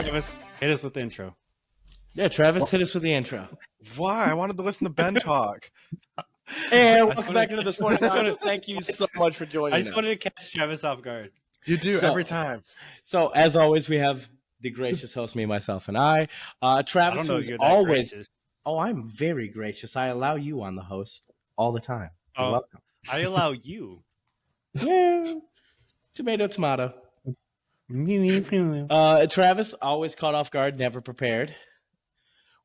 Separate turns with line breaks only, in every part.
Travis, hit us with the intro.
Yeah, Travis, hit us with the intro.
Why? I wanted to listen to Ben talk.
And welcome back into the Sporting Lounge. Thank you so much for joining us.
I just wanted to catch Travis off guard.
You do every time.
So, as always, we have the gracious host, me, myself, and I. Travis, who's
you're that
always...
gracious.
Oh, I'm very gracious. I allow you on the host all the time. You're welcome.
I allow you.
Yeah. Tomato. Travis, always caught off guard, never prepared.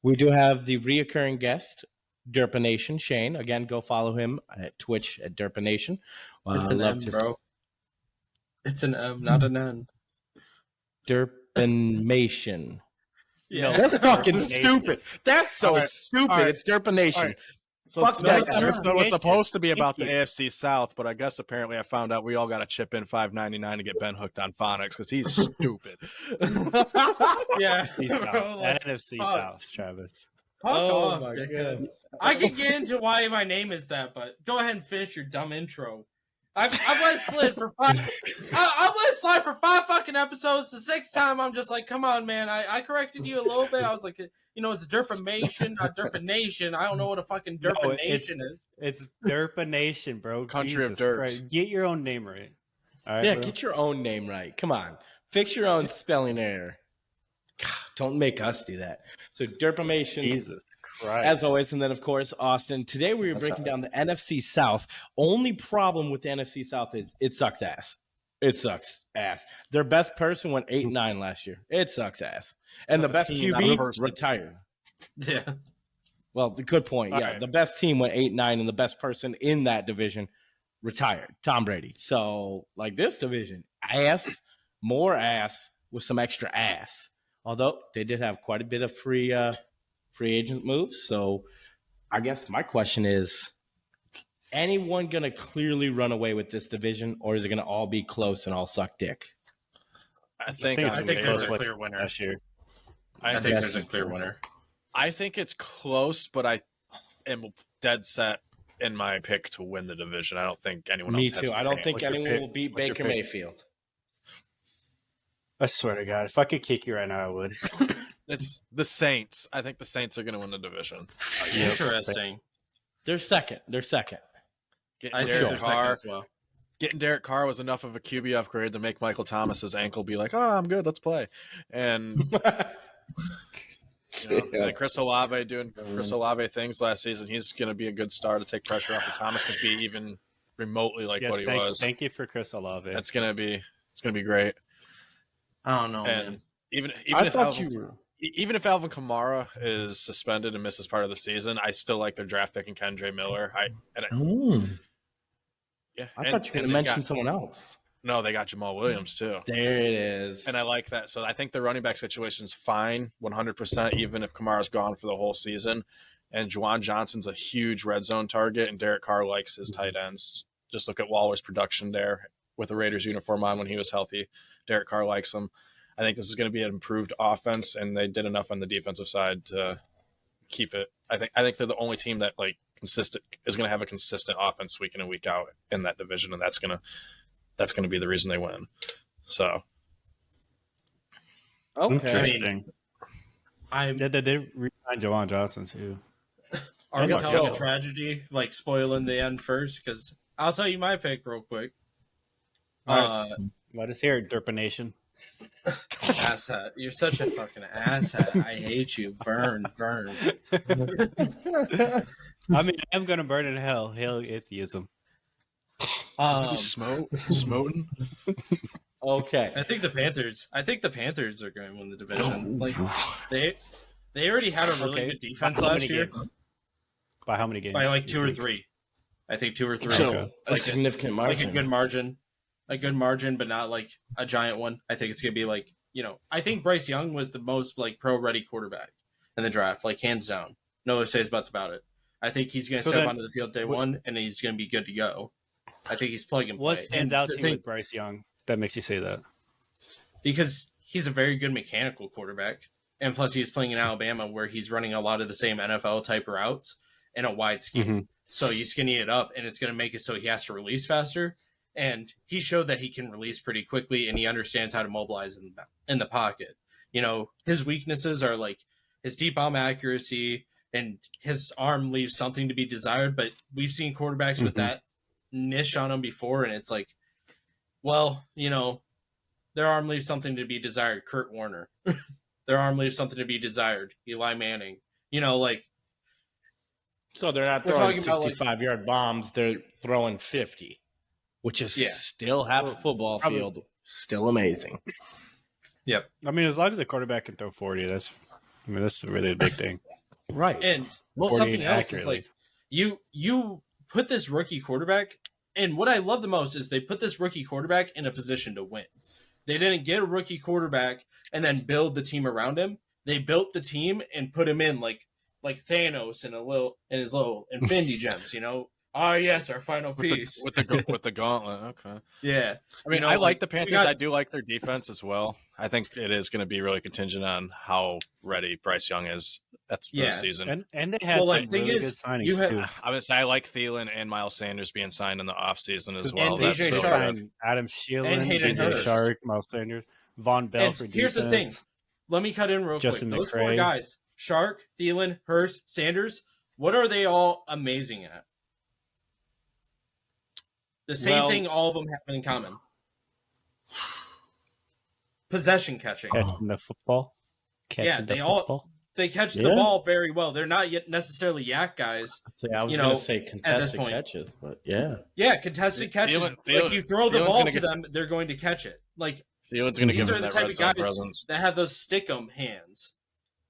We do have the reoccurring guest, Derpination, Shane. Again, go follow him at Twitch at Derpination.
It's an M, bro. It's an M, not an N.
Derpination.
Yeah,
that's fucking stupid. That's so stupid. Right. It's Derpination. Right.
So this episode was supposed to be about the NFC South, but I guess apparently I found out we all got to chip in $5.99 to get Ben hooked on phonics because he's stupid.
Yeah,
NFC South, Travis.
Oh my god! I can get into why my name is that, but go ahead and finish your dumb intro. I've let it slide for five. I've let it slide for 5 fucking episodes. The 6th time, I'm just like, come on, man. I corrected you a little bit. I was like, it's Derpination, not Derpination. I don't know what a fucking Derpination is.
It's Derpination, bro.
Country
Jesus
of derps.
Christ. Get your own name right. All right,
yeah,
bro?
Get your own name right. Come on. Fix your own spelling error. God, don't make us do that. So Derpination.
Jesus Christ.
As always, and then, of course, Austin. Today we are breaking down the NFC South. Only problem with the NFC South is it sucks ass. It sucks ass. Their best person went 8-9 last year. It sucks ass. And the best QB retired.
Yeah.
Well, it's a good point. Yeah,
right.
The best team went 8-9, and the best person in that division retired. Tom Brady. So, like this division, ass, more ass with some extra ass. Although they did have quite a bit of free agent moves. So, I guess my question is, anyone going to clearly run away with this division, or is it going to all be close and all suck dick?
I think
there's a clear winner
last year.
I think there's a clear winner.
I think it's close, but I am dead set in my pick to win the division. I don't think anyone else has.
Me too. I don't think anyone will beat Baker Mayfield.
I swear to God, if I could kick you right now, I would.
It's the Saints. I think the Saints are going to win the division.
Interesting.
They're second.
Getting Derek Carr was enough of a QB upgrade to make Michael Thomas's ankle be like, oh, I'm good, let's play. And and Chris Olave doing Chris Olave things last season. He's going to be a good star to take pressure off of Thomas. Could be even remotely like what he was.
Thank you for Chris Olave.
It's going to be great.
I don't know,
and
man.
Even if Alvin Kamara is suspended and misses part of the season, I still like their draft pick in Kendre Miller. I thought
you were going to mention someone else.
No, they got Jamal Williams too.
There it is.
And I like that. So I think the running back situation is fine, 100%, even if Kamara's gone for the whole season. And Juwan Johnson's a huge red zone target, and Derek Carr likes his tight ends. Just look at Waller's production there with the Raiders uniform on when he was healthy. Derek Carr likes him. I think this is going to be an improved offense, and they did enough on the defensive side to keep it. I think they're the only team that is going to have a consistent offense week in and week out in that division, and that's going to be the reason they win. So,
interesting. They re-signed Juwan Johnson too.
Are we telling a tragedy, spoiling the end first? Because I'll tell you my pick real quick.
Let us hear it, Derpination.
Asshat. You're such a fucking asshat. I hate you. Burn.
I mean, I'm going to burn in hell. Hail atheism.
Smoting.
Okay.
I think the Panthers are going to win the division. They already had a really good defense last year.
By how many games?
By 2 or 3. I think 2 or 3.
So, a significant margin.
A good margin. A good margin, but not a giant one. I think it's going to be I think Bryce Young was the most pro-ready quarterback in the draft, hands down. No ifs, ands, buts about it. I think he's going to step onto the field day one, and he's going to be good to go. I think he's plug and play.
What stands out to you with Bryce Young that makes you say that?
Because he's a very good mechanical quarterback, and plus he's playing in Alabama where he's running a lot of the same NFL-type routes in a wide scheme. Mm-hmm. So you skinny it up, and it's going to make it so he has to release faster. And he showed that he can release pretty quickly, and he understands how to mobilize in the pocket. his weaknesses are like his deep bomb accuracy and his arm leaves something to be desired. But we've seen quarterbacks with that niche on them before, and it's like, well, their arm leaves something to be desired. Kurt Warner. Their arm leaves something to be desired. Eli Manning.
So they're not
We're
throwing
talking about,
65-yard bombs. They're throwing 50, which is still half a football field. Still amazing.
Yep.
I mean, as long as the quarterback can throw 40, that's really a big thing.
Right.
And
40
something else
accurately.
is like you put this rookie quarterback, and what I love the most is they put this rookie quarterback in a position to win. They didn't get a rookie quarterback and then build the team around him. They built the team and put him in like Thanos in his little Infinity Gems. Oh yes, our final piece
with the gauntlet. Okay.
Yeah,
I mean, I like the Panthers. I do like their defense as well. I think it is going to be really contingent on how ready Bryce Young is for the season.
And they had some really good signings too.
I'm going to say I like Thielen and Miles Sanders being signed in the offseason as well.
And DJ Shark,
Adam Thielen, DJ Shark, Miles Sanders, Von Bell for defense.
Here's the thing. Let me cut in real quick. Those four guys, Shark, Thielen, Hurst, Sanders, what are they all amazing at? The same thing all of them have in common. Possession catching.
Catching the football.
They catch the ball very well. They're not yet necessarily yak guys.
I was going to say contested catches, but yeah.
Yeah, contested catches. You throw the ball to them, they're going to catch it. Like
Thielen's going to give them
the
that
type
red
of
zone
guys
presence.
that have those stick-em hands.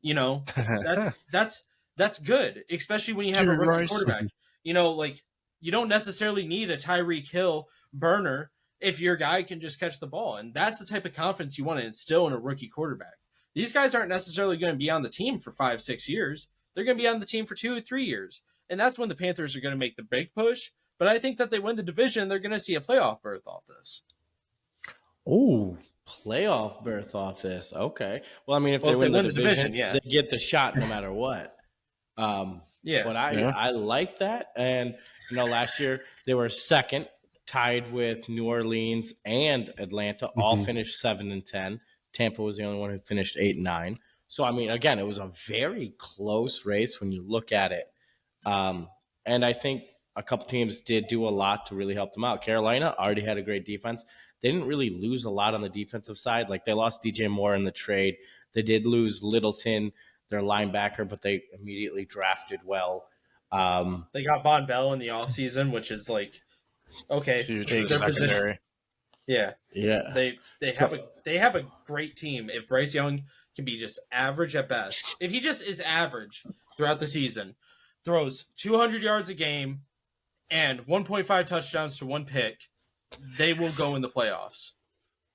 That's good, especially when you have a rookie quarterback. You don't necessarily need a Tyreek Hill burner if your guy can just catch the ball. And that's the type of confidence you want to instill in a rookie quarterback. These guys aren't necessarily going to be on the team for 5-6 years. They're going to be on the team for 2 or 3 years. And that's when the Panthers are going to make the big push. But I think that they win the division, they're going to see a playoff berth off this.
Oh, playoff berth off this. Okay. Well, I mean, if they win the division, they get the shot no matter what. But I like that. And, last year they were second, tied with New Orleans and Atlanta, all finished 7-10. Tampa was the only one who finished 8-9. So, I mean, again, it was a very close race when you look at it. And I think a couple teams did do a lot to really help them out. Carolina already had a great defense. They didn't really lose a lot on the defensive side. Like, they lost DJ Moore in the trade. They did lose Littleton, their linebacker, but they immediately drafted well.
They got Von Bell in the offseason, which is like, okay,
huge
their
secondary.
Yeah. They have a great team. If Bryce Young can be just average at best, if he just is average throughout the season, throws 200 yards a game and 1.5 touchdowns to 1 pick, they will go in the playoffs.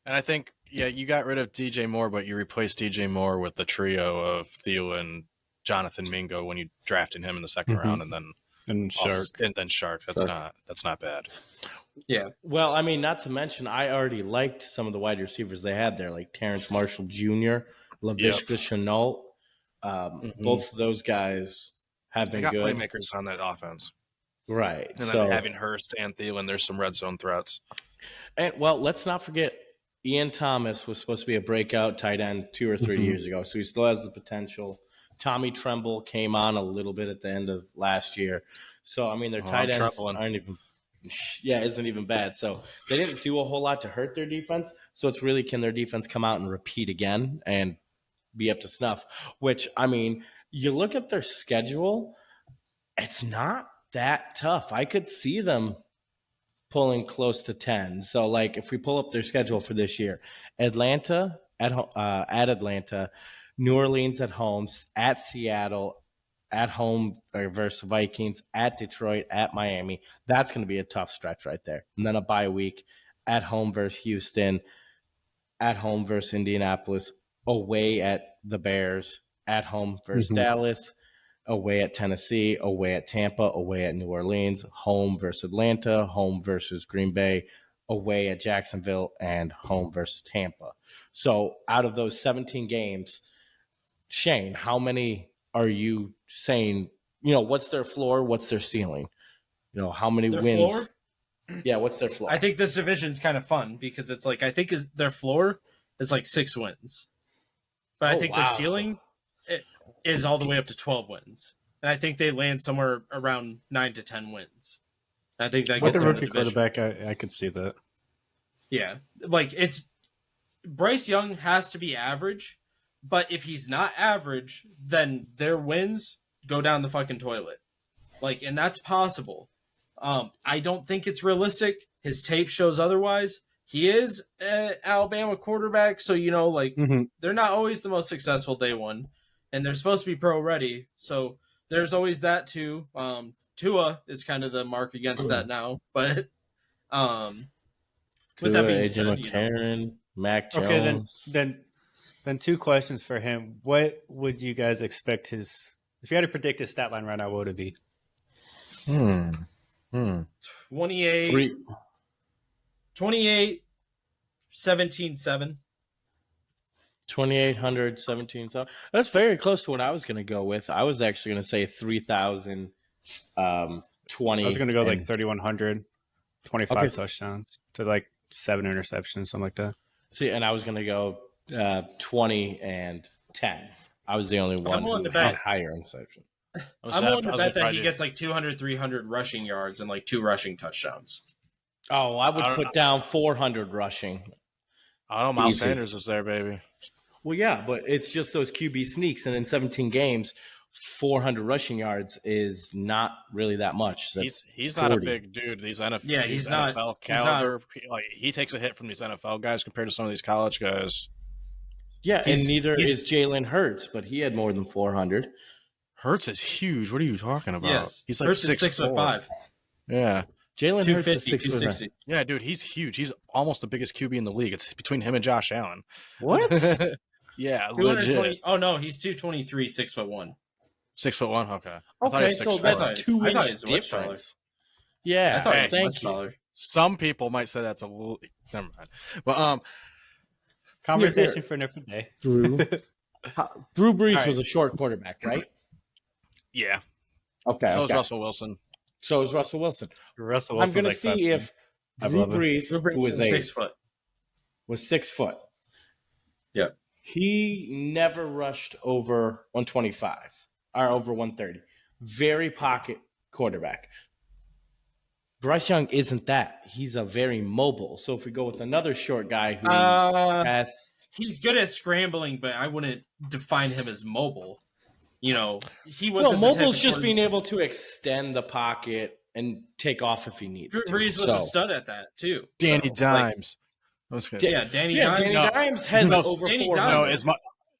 And I think, you got rid of DJ Moore, but you replaced DJ Moore with the trio of Thielen, Jonathan Mingo when you drafted him in the second round, and Shark. That's not bad.
Yeah.
Well, I mean, not to mention, I already liked some of the wide receivers they had there, like Terrence Marshall Jr., Laviska Shenault. Both of those guys have been good.
They got playmakers on that offense.
Right.
And then having Hurst and Thielen, there's some red zone threats.
And, let's not forget, Ian Thomas was supposed to be a breakout tight end 2 or 3 years ago, so he still has the potential. Tommy Tremble came on a little bit at the end of last year. So, I mean, their tight ends aren't even – isn't even bad. So, they didn't do a whole lot to hurt their defense. So, it's really, can their defense come out and repeat again and be up to snuff? Which, I mean, you look at their schedule, it's not that tough. I could see them pulling close to 10. So, like, if we pull up their schedule for this year, Atlanta at Atlanta, New Orleans at home, at Seattle, at home versus Vikings, at Detroit, at Miami. That's going to be a tough stretch right there. And then a bye week, at home versus Houston, at home versus Indianapolis, away at the Bears, at home versus Dallas, away at Tennessee, away at Tampa, away at New Orleans, home versus Atlanta, home versus Green Bay, away at Jacksonville, and home versus Tampa. So out of those 17 games, Shane, how many are you saying, what's their floor, what's their ceiling? How many
their
wins?
Floor?
Yeah, what's their floor?
I think this division's kind of fun because it's like, I think their floor is like 6 wins. but I
Oh,
think
wow.
their ceiling is all the way up to 12 wins. And I think they land somewhere around 9 to 10 wins. I think that
With
gets
the
them in
rookie
the division.
quarterback, I could see that.
Yeah, like it's Bryce Young has to be average, but if he's not average, then their wins go down the fucking toilet. Like, and that's possible. I don't think it's realistic. His tape shows otherwise. He is an Alabama quarterback, so they're not always the most successful day one, and they're supposed to be pro ready. So there's always that too. Tua is kind of the mark against that now, but with that being
AJ
said,
McCarron, Mac Jones.
Okay, then two questions for him. What would you guys expect his? If you had to predict his stat line right now, what would it be?
28, 17-7.
2,800, 17. So that's very close to what I was going to go with. I was actually going to say 3,000, 20.
I was going to go like 3,100, 25
Okay.
touchdowns to like 7 interceptions, something like that.
See, and I was going to go 20 and 10. I was the only one
willing
who
to bet.
had higher interception.
I'm willing to bet that he gets like 200, 300 rushing yards and like 2 rushing touchdowns.
Oh, I would put down 400 rushing.
I don't know. Miles
Easy.
Sanders is there, baby.
Well, yeah, but it's just those QB sneaks, and in 17 games, 400 rushing yards is not really that much. That's
He's not a
40.
big dude. These NFL,
Yeah, he's not-
NFL
he's not-
caliber. Like he takes a hit from these NFL guys compared to some of these college guys.
Yeah, and neither
he's-
is Jalen Hurts, but he had more than 400.
Hurts is huge. What are you talking about?
Yes.
He's like
Hurts is
6'5".
6'5".
Yeah,
Jalen Hurts is
250,
6'4".
260.
yeah, dude, he's huge. He's almost the biggest QB in the league. It's between him and Josh Allen.
What?
Yeah,
220
legit.
Oh no, he's 223, 6'1".
6'1". Okay. I thought he
Okay,
was
so
6'4".
that's
I
2
thought
inch
he was much taller.
difference. Yeah,
I thought he was
thank
much
you.
taller.
Some people might say that's a little. Never mind. But
Conversation for another day.
Drew Brees
All right.
was a short quarterback, right?
yeah.
Okay.
So is
okay.
Russell Wilson.
So is Russell Wilson.
Russell
I'm
Wilson's
going to
like
see
5'10".
if
I
Drew
love him.
Brees, who was
6 foot.
6 foot.
Yeah.
He never rushed over 125 or over 130. Very pocket quarterback. Bryce Young isn't that. He's a very mobile. So if we go with another short guy who has
He's good at scrambling, but I wouldn't define him as mobile. He
no,
wasn't.
mobile's just being able to extend the pocket and take off if he needs
Drew
to.
Brees was
So-
a stud at that too.
Danny
So, like,
Dimes. That's good.
yeah, Danny
Yeah,
Dimes.
Danny
No.
Dimes has
No,
over
Danny
400.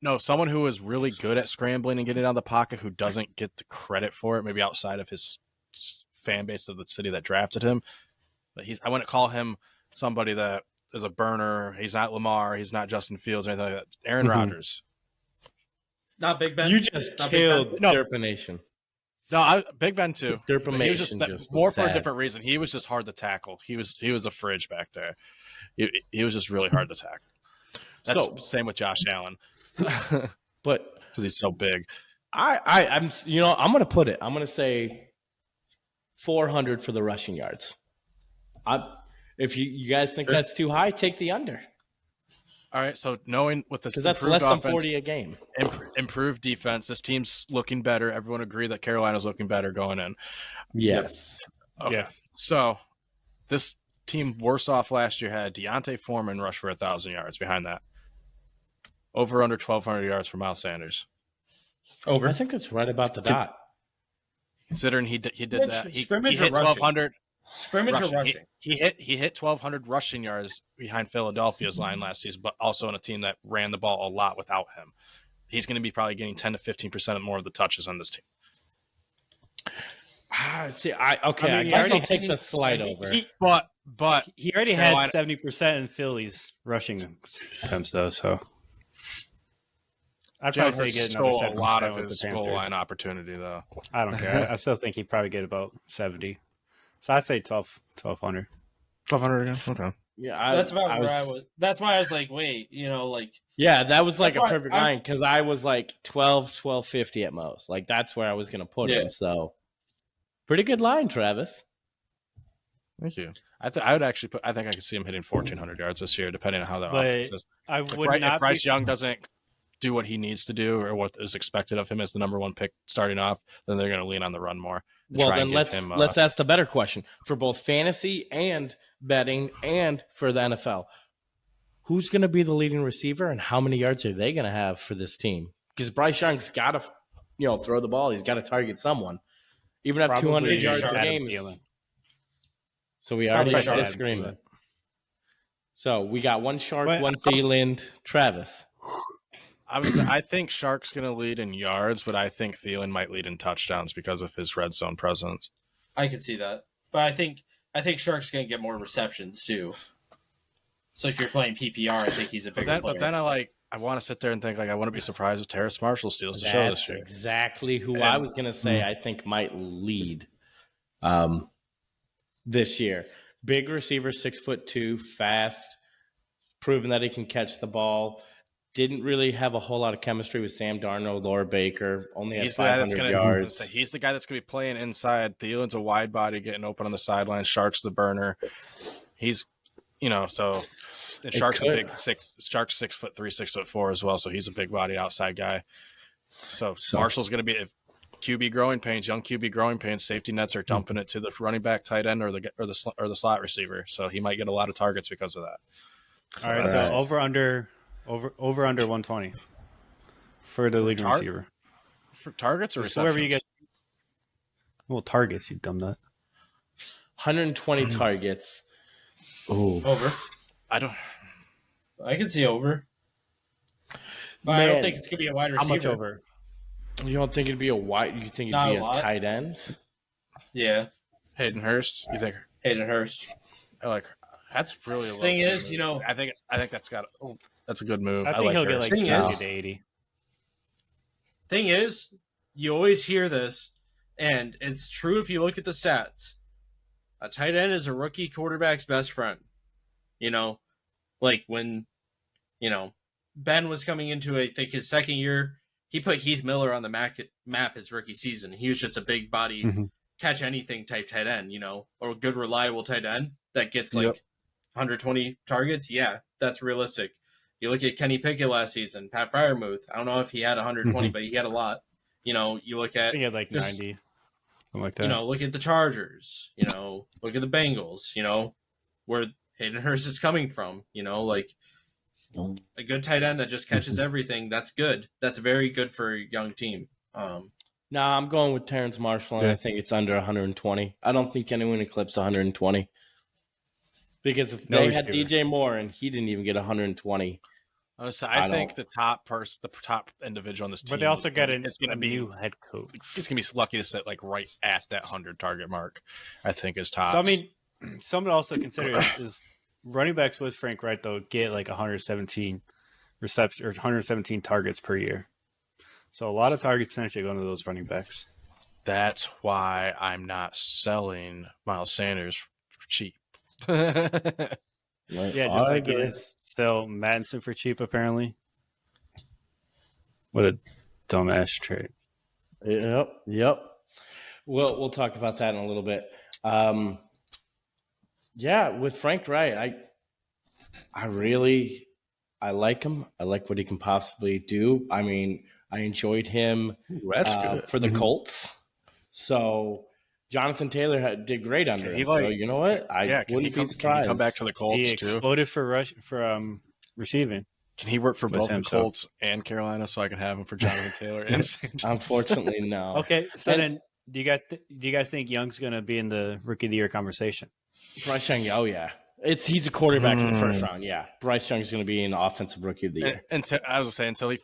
Dimes-
Someone who is really good at scrambling and getting out of the pocket, who doesn't get the credit for it, maybe outside of his fan base of the city that drafted him. But I wouldn't call him somebody that is a burner. He's not Lamar. He's not Justin Fields or anything like that. Aaron
Mhm.
Rodgers.
Not Big Ben.
You just
Not Big
killed
Ben. No.
Derpination.
No, Big Ben too. But
Derpination
he was just more for a
sad.
different reason. He was just hard to tackle. He was a fridge back there. He was just really hard to tackle. That's
So-
same with Josh Allen
But
because he's so big.
I'm I'm gonna put it. I'm gonna say 400 for the rushing yards. If you guys think that's too high, take the under
All right, so knowing with this
because that's
improved
less than
offense,
40 a game.
improved defense, this team's looking better. Everyone agree that Carolina's looking better going in.
Yes.
Okay.
Yes.
So this team worse off last year had Deontay Foreman rush for 1,000 yards behind that. Over under 1,200 yards for Miles Sanders.
I think it's right about the dot.
Considering he did
Scrimmage-
that, he
scrimmage or
hit
rushing?
1,200
Scrimmage or rushing?
He hit 1,200 rushing yards behind Philadelphia's line last season, but also on a team that ran the ball a lot without him. He's going to be probably getting 10 to 15% more of the touches on this team.
See,
I
I
mean, he
guess
already
I'll take
has-
the slide over.
But
He already
Carolina-
had 70% in Philly's rushing attempts, though. So I'd
Jalen
probably say
Hurts
get another
stole a
70%
lot of
with
his
the
goal
Panthers.
line opportunity, though.
I don't care. I still think he'd probably get about 70. So I'd say 1,200.
1,200 again? Okay.
Yeah,
That's about where I was. That's why I was like, wait,
Yeah, that was like
That's
a
why
perfect line because I was like 1250 at most. Like that's where I was going to put
Yeah.
him. So pretty good line, Travis.
Thank you. I would actually I think I could see him hitting 1,400 yards this year, depending on how that
But
offense is.
I
If
would not
Bryce
be,
Young doesn't do what he needs to do or what is expected of him as the number 1 pick starting off, then they're going to lean on the run more.
Well, then let's ask the better question for both fantasy and betting and for the NFL. Who's going to be the leading receiver and how many yards are they going to have for this team? Because Bryce Young's got to, throw the ball. He's got to target someone. Even at 200 yards a game. So we already have disagreement. So we got one Shark, one Thielen, Travis.
I think Shark's going to lead in yards, but I think Thielen might lead in touchdowns because of his red zone presence.
I could see that, but I think Shark's going to get more receptions too. So if you're playing PPR, I think he's a bigger player. But
then I want to sit there and think I wouldn't be surprised if Terrace Marshall steals the show this year.
Exactly who I was going to say I think might lead this year. Big receiver, 6'2", fast, proven that he can catch the ball. Didn't really have a whole lot of chemistry with Sam Darnold, Laura Baker. Only had 500 yards.
He's the guy that's going to be playing inside. Thielen's a wide body getting open on the sideline. Shark's the burner. He's, so and Shark's a big Shark's 6'3", 6'4" as well. So he's a big body outside guy. So Marshall's going to be QB growing pains, young QB growing pains. Safety nets are dumping it to the running back, tight end, or the slot receiver. So he might get a lot of targets because of that.
All right, so over under 120 for the leading receiver.
For targets or receptions?
Whoever you get. Well, targets, you dumb nut.
120 targets.
Ooh. Over. I can see over. But I don't think it's going to be a wide receiver.
How much over?
You don't think it'd be a wide? You think it'd be a tight end?
Yeah.
Hayden Hurst. You think?
Hayden Hurst.
That's really low.
Thing is,
I think that's a good move.
I think he'll get like 70 to 80.
Thing is, you always hear this, and it's true if you look at the stats. A tight end is a rookie quarterback's best friend. Like when, Ben was coming into, I think, his second year, he put Heath Miller on the map his rookie season. He was just a big body, catch anything type tight end, or a good, reliable tight end that gets 120 targets. Yeah, that's realistic. You look at Kenny Pickett last season, Pat Freiermuth. I don't know if he had 120, but he had a lot. You look at...
He had 90, something like that.
Look at the Chargers. Look at the Bengals, where Hayden Hurst is coming from. A good tight end that just catches everything. That's good. That's very good for a young team.
I'm going with Terrace Marshall, and I think it's under 120. I don't think anyone eclipses 120. Because if they had DJ Moore and he didn't even get 120.
I think the top individual on this team.
But they also got a new head coach.
He's going to be lucky to sit right at that 100 target mark, I think, is top.
So, something to also consider is running backs with Frank Wright, though, get 117 receptions or 117 targets per year. So a lot of targets potentially going to those running backs.
That's why I'm not selling Miles Sanders for cheap.
Yeah, just like you sell Madison for cheap, apparently. What a dumbass trade.
Yep. We'll talk about that in a little bit. With Frank Wright, I like him. I like what he can possibly do. I enjoyed him for the Colts. So Jonathan Taylor did great under him. So you know what? Wouldn't be surprised.
Can he come back to the Colts too?
He exploded for receiving.
Can he work for both the Colts and Carolina so I can have him for Jonathan Taylor?
Unfortunately, no.
Okay, so then do you guys think Young's going to be in the Rookie of the Year conversation?
Bryce Young, oh yeah. He's a quarterback in the first round, yeah. Bryce Young's going to be an offensive Rookie of the Year.
I was going to say, until he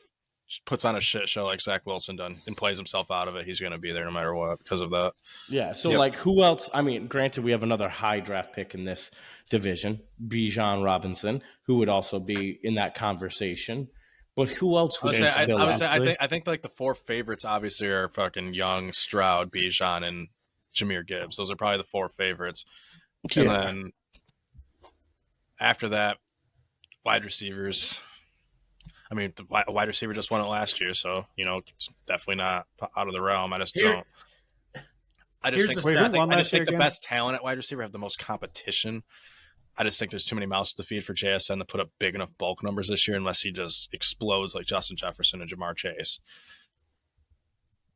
puts on a shit show like Zach Wilson done and plays himself out of it, he's going to be there no matter what because of that.
Yeah, so who else? Granted, we have another high draft pick in this division, Bijan Robinson, who would also be in that conversation. But who else would
I think the four favorites obviously are fucking Young, Stroud, Bijan, and Jahmyr Gibbs. Those are probably the four favorites. Yeah. And then after that, wide receivers. The wide receiver just won it last year, so it's definitely not out of the realm. I just think the best talent at wide receiver have the most competition. I just think there's too many mouths to feed for JSN to put up big enough bulk numbers this year unless he just explodes like Justin Jefferson and Jamar Chase.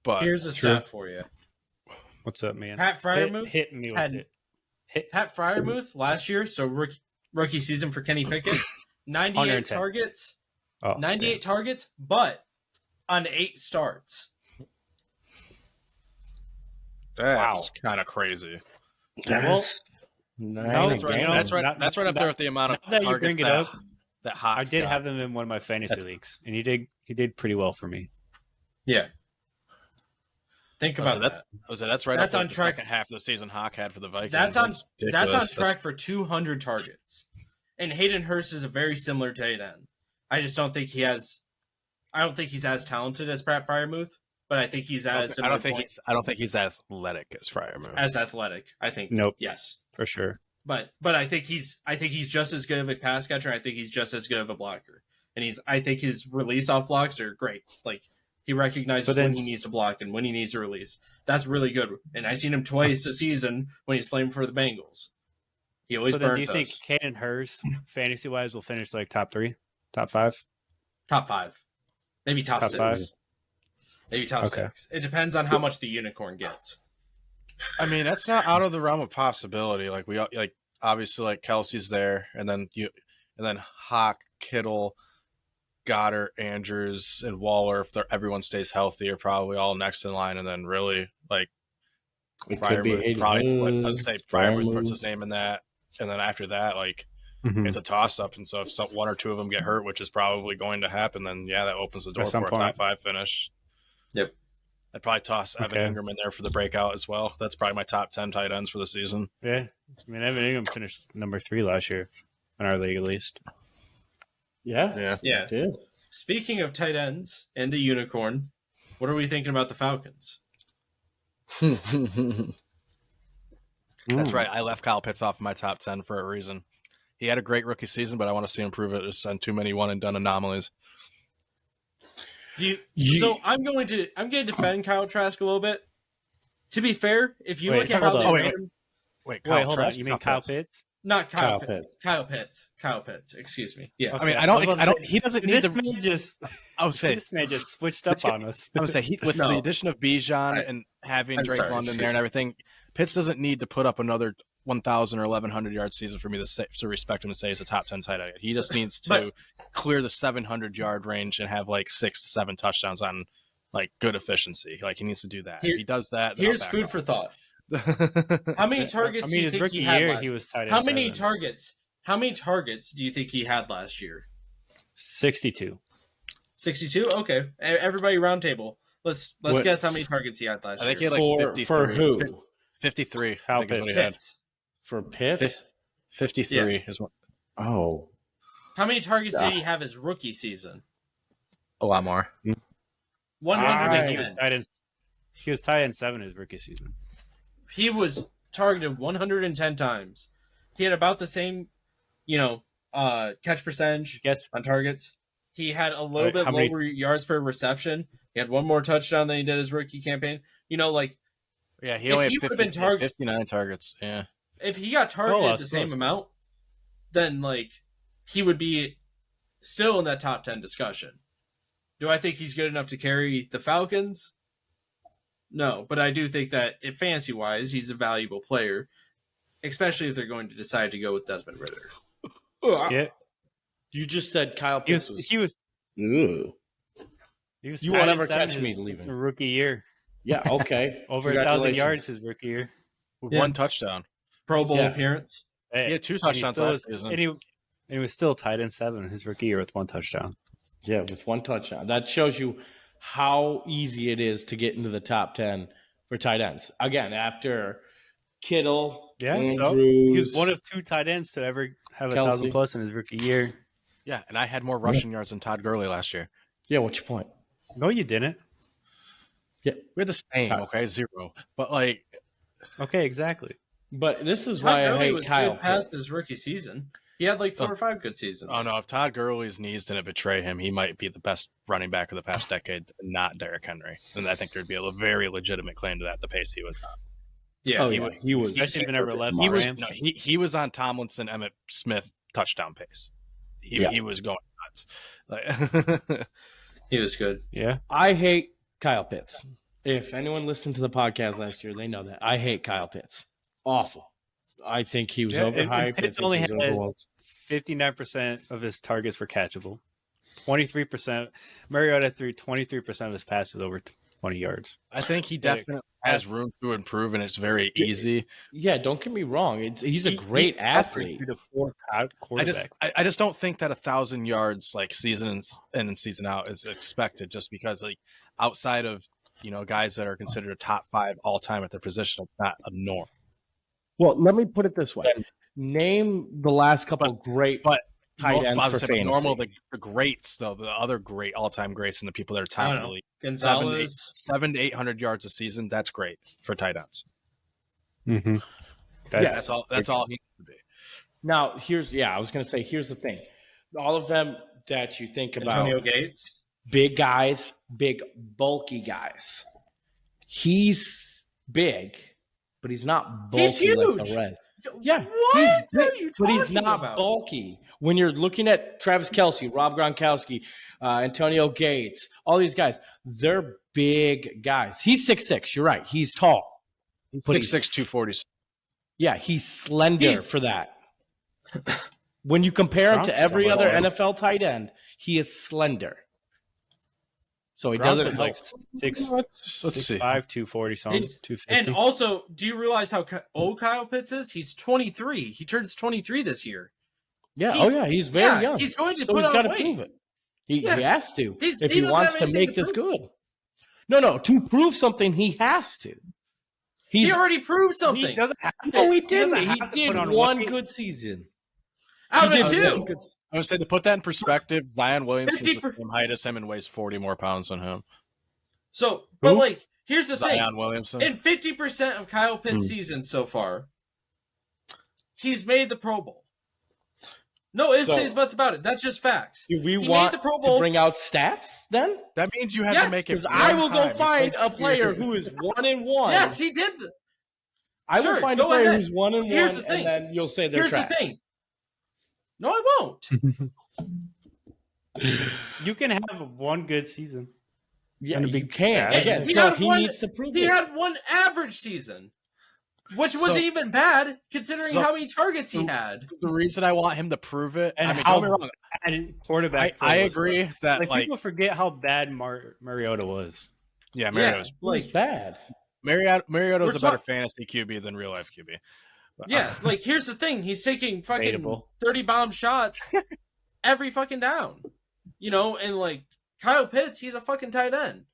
But
Here's a stat for you.
What's up, man?
Pat Fryermuth
hit me with
had
it.
Pat Fryermuth last year, so rookie season for Kenny Pickett, 98
110.
targets,
Oh,
98 targets, but on 8 starts.
that's kind of crazy.
That's
That's right.
you know,
That's right.
not-
That's right up
not-
there with the amount of
now that you
targets
bring it up,
that Hawk
I did
got.
have them in one of my fantasy leagues, and he did pretty well for me.
Yeah. Think about that.
That's right.
That's
up
on
with the
track.
second half of the season Hawk had for the Vikings.
That's on
ridiculous.
track for 200 targets. And Hayden Hurst is a very similar tight end. I just don't think he has. I don't think he's as talented as Pat Fryermuth, but I think he's as.
I don't think he's as athletic as Fryermuth.
as athletic. I think.
Nope.
Yes.
For sure.
But I think he's just as good of a pass catcher. I think he's just as good of a blocker. And I think his release off blocks are great. Like he recognizes when he needs to block and when he needs to release. That's really good. And I've seen him twice a season when he's playing for the Bengals. He always
So then,
burnt
do you think
us.
Hayden Hurst, fantasy wise, will finish like top 3, top 5?
Top 5, maybe top 6,
5?
maybe top
Okay.
6. It depends on how much the unicorn gets.
I mean, that's not out of the realm of possibility. Like obviously like Kelsey's there, and then Hawk, Kittle, Goddard, Andrews, and Waller. If everyone stays healthy, are probably all next in line, and then really like
It could be
Fryermuth probably. I'd say Fryermuth puts
Fryermuth.
his name in that, and then after that, like
Mm-hmm.
it's a toss up. And so if one or two of them get hurt, which is probably going to happen, then yeah, that opens the door
At some
for a
point.
top 5 finish.
Yep.
I'd probably toss Evan Ingram in there for the breakout as well. That's probably my top 10 tight ends for the season.
Yeah. I mean, Evan Ingram finished number 3 last year in our league, at least.
Yeah.
Yeah.
It is.
Speaking of tight ends and the unicorn, what are we thinking about the Falcons?
That's right. I left Kyle Pitts off of my top 10 for a reason. He had a great rookie season, but I want to see him prove it. Just on too many one and done anomalies.
So I'm going to defend Kyle Trask a little bit. To be fair, if you look at how
hold
they
on.
ran him,
Wait,
Hold on. You mean Kyle Pitts?
not Kyle
Kyle
Pitts. Kyle Pitts. Excuse me. Yes.
I mean, I don't. He doesn't need
This
the.
man just
I would say.
this man just switched up on us.
I would say with
No.
the addition of Bijan and having
I'm
Drake
sorry,
London
excuse
there and
me.
everything, Pitts doesn't need to put up another 1,000 or 1,100 yard season for me to respect him and say he's a top 10 tight end. He just needs to clear the 700 yard range and have like 6 to 7 touchdowns on like good efficiency. Like he needs to do that. If he does that, then
Here's
I'll back
food
off.
for thought. How many targets
I
do
mean,
you
his
think
rookie
he had
year,
last
he was tight end.
How many
7.
targets? How many targets do you think he had last year?
62.
62. Okay, everybody round table. Let's
What-
guess how many targets he had last
I think he
year.
had like
For
53.
who?
53.
Kyle
I think is what he had.
Pitts.
For Pitts?
53
Yes.
is what,
Oh.
How many targets did he have his rookie season?
a lot more.
110.
He was tight end. He was tight end 7 his rookie season.
He was targeted 110 times. He had about the same, catch percentage
Guess
on targets. He had a little
Right,
bit
how many-
lower yards per reception. He had one more touchdown than he did his rookie campaign.
Yeah, he
If
only had
he would've been
59 targets. Yeah.
if he got targeted
Close,
the same
close.
amount, then he would be still in that top 10 discussion. Do I think he's good enough to carry the Falcons? No, but I do think that if fantasy wise, he's a valuable player, especially if they're going to decide to go with Desmond Ridder.
Yeah,
You just said Kyle
he
Pitts
was.
was.
He was.
Ooh.
He was
You
tight
won't
end
ever
7
catch me
his
leaving.
rookie year.
Yeah, okay.
Over 1,000 yards his rookie year.
With
Yeah.
one touchdown.
Pro Bowl
Yeah.
appearance.
Hey,
He had 2
and
touchdowns
still
last
was-
season.
and he was still tight end 7 his rookie year with 1 touchdown.
Yeah, with one touchdown. That shows you how easy it is to get into the top 10 for tight ends. Again, after Kittle,
Yeah,
Andrews,
so he was one of 2 tight ends to ever have
Kelsey.
1,000 plus in his rookie year.
Yeah, and I had more rushing yards than Todd Gurley last year.
Yeah, what's your point?
No, you didn't.
We had the same, okay, 0. But
Okay, exactly.
But this is
Todd
why I
Gurley
hate
was
Kyle
good past
Pitts.
his rookie season. He had 4 or 5 good seasons.
oh no, if Todd Gurley's knees didn't betray him, he might be the best running back of the past decade, not Derrick Henry. And I think there'd be a very legitimate claim to that, the pace he was on.
Yeah.
Oh,
he
yeah.
was-
He was.
Especially if he never left
He
the
was
Rams.
he was on Tomlinson, Emmitt Smith touchdown pace. He was going nuts. Like,
He was good.
Yeah.
I hate Kyle Pitts. If anyone listened to the podcast last year, they know that. I hate Kyle Pitts. Awful. I think he was
Yeah, and
overhyped.
Pitts
I think
only
he was
had
overwhelmed.
59% of his targets were catchable. 23%. Mariota threw 23% of his passes over 20 yards.
I think he definitely has room to improve, and it's very easy.
Yeah, don't get me wrong. He's a great athlete.
The four quarterback.
I just don't think that 1,000 yards like season in and season out is expected, just because like outside of guys that are considered a top 5 all time at their position, it's not a norm.
Well, let me put it this way: name the last couple great tight ends for fantasy.
Normal, the greats though, the other great all time greats, and the people that are top in the league,
Gonzalez.
700 to 800 yards a season. That's great for tight ends.
Mm-hmm.
That's all he needs to be.
Now, I was going to say, here's the thing: all of them that you think about,
Antonio Gates.
big guys, big bulky guys. He's big, but he's not bulky
He's huge.
like the rest. Yeah,
What
he's
are
big,
you
but he's
talking
not
about?
bulky. When you're looking at Travis Kelce, Rob Gronkowski, Antonio Gates, all these guys, they're big guys. He's 6'6". You're right. He's tall.
He's
But
6'6", 240.
Yeah, he's slender
He's-
for that. When you compare him to every
Gronk-
other NFL tight end, he is slender. So he
Gronk
doesn't
was
help.
like 6'5",
Let's see.
240 something,
He's-
250.
And also, do you realize how old Kyle Pitts is? He's 23. He turns 23 this year.
Yeah, he's very young.
He's going to
So
put
he's got
on
to
weight.
prove it. He
Yes.
has to if
he
he
doesn't
wants
have
to
anything
make
to
this
prove.
good. No, to prove something, he has to.
He already proved
he
something.
doesn't have to.
No, he
doesn't
didn't. He
have to
did
put on
one
weight.
good season.
Out
He
of
did
two.
one good-
I would say, to put that in perspective, Zion Williamson's the
50
same height as him and weighs 40 more pounds than him.
So, but
Who?
like, here's the thing.
Zion Williamson.
In 50% of Kyle Pitts' seasons so far, he's made the Pro Bowl. No ifs,
So-
ands, buts about it. That's just facts.
Do we
He
want
made the Pro
to
Bowl.
bring out stats then?
That means you have
Yes,
to make it.
Because I will
one
go
time.
find
It's
a
like
player
2
who
years.
is 1-1.
Yes, he did.
I will
Sure,
find a
go
player
ahead.
who's 1-1,
Here's the thing.
and then you'll say they're
Here's
trash.
the thing. No, I won't.
You can have one good season.
Yeah,
And a
you
big
can.
guy.
Again,
He
so
had
he
one-
needs to prove
He
it.
had one average season, which wasn't
So-
even bad considering
so-
how many targets he had.
The reason I want him to prove it,
And
I mean,
how
don't get me wrong,
bad quarterback.
I
play was.
agree that
Like,
like
people forget how bad Mariota was.
yeah,
Yeah,
Mariota's
Like bad.
Mariota's
We're
a better
talk-
fantasy QB than real life QB. But,
Yeah, like here's the thing: he's taking fucking
Debatable.
30 bomb shots every fucking down. And like Kyle Pitts, he's a fucking tight end.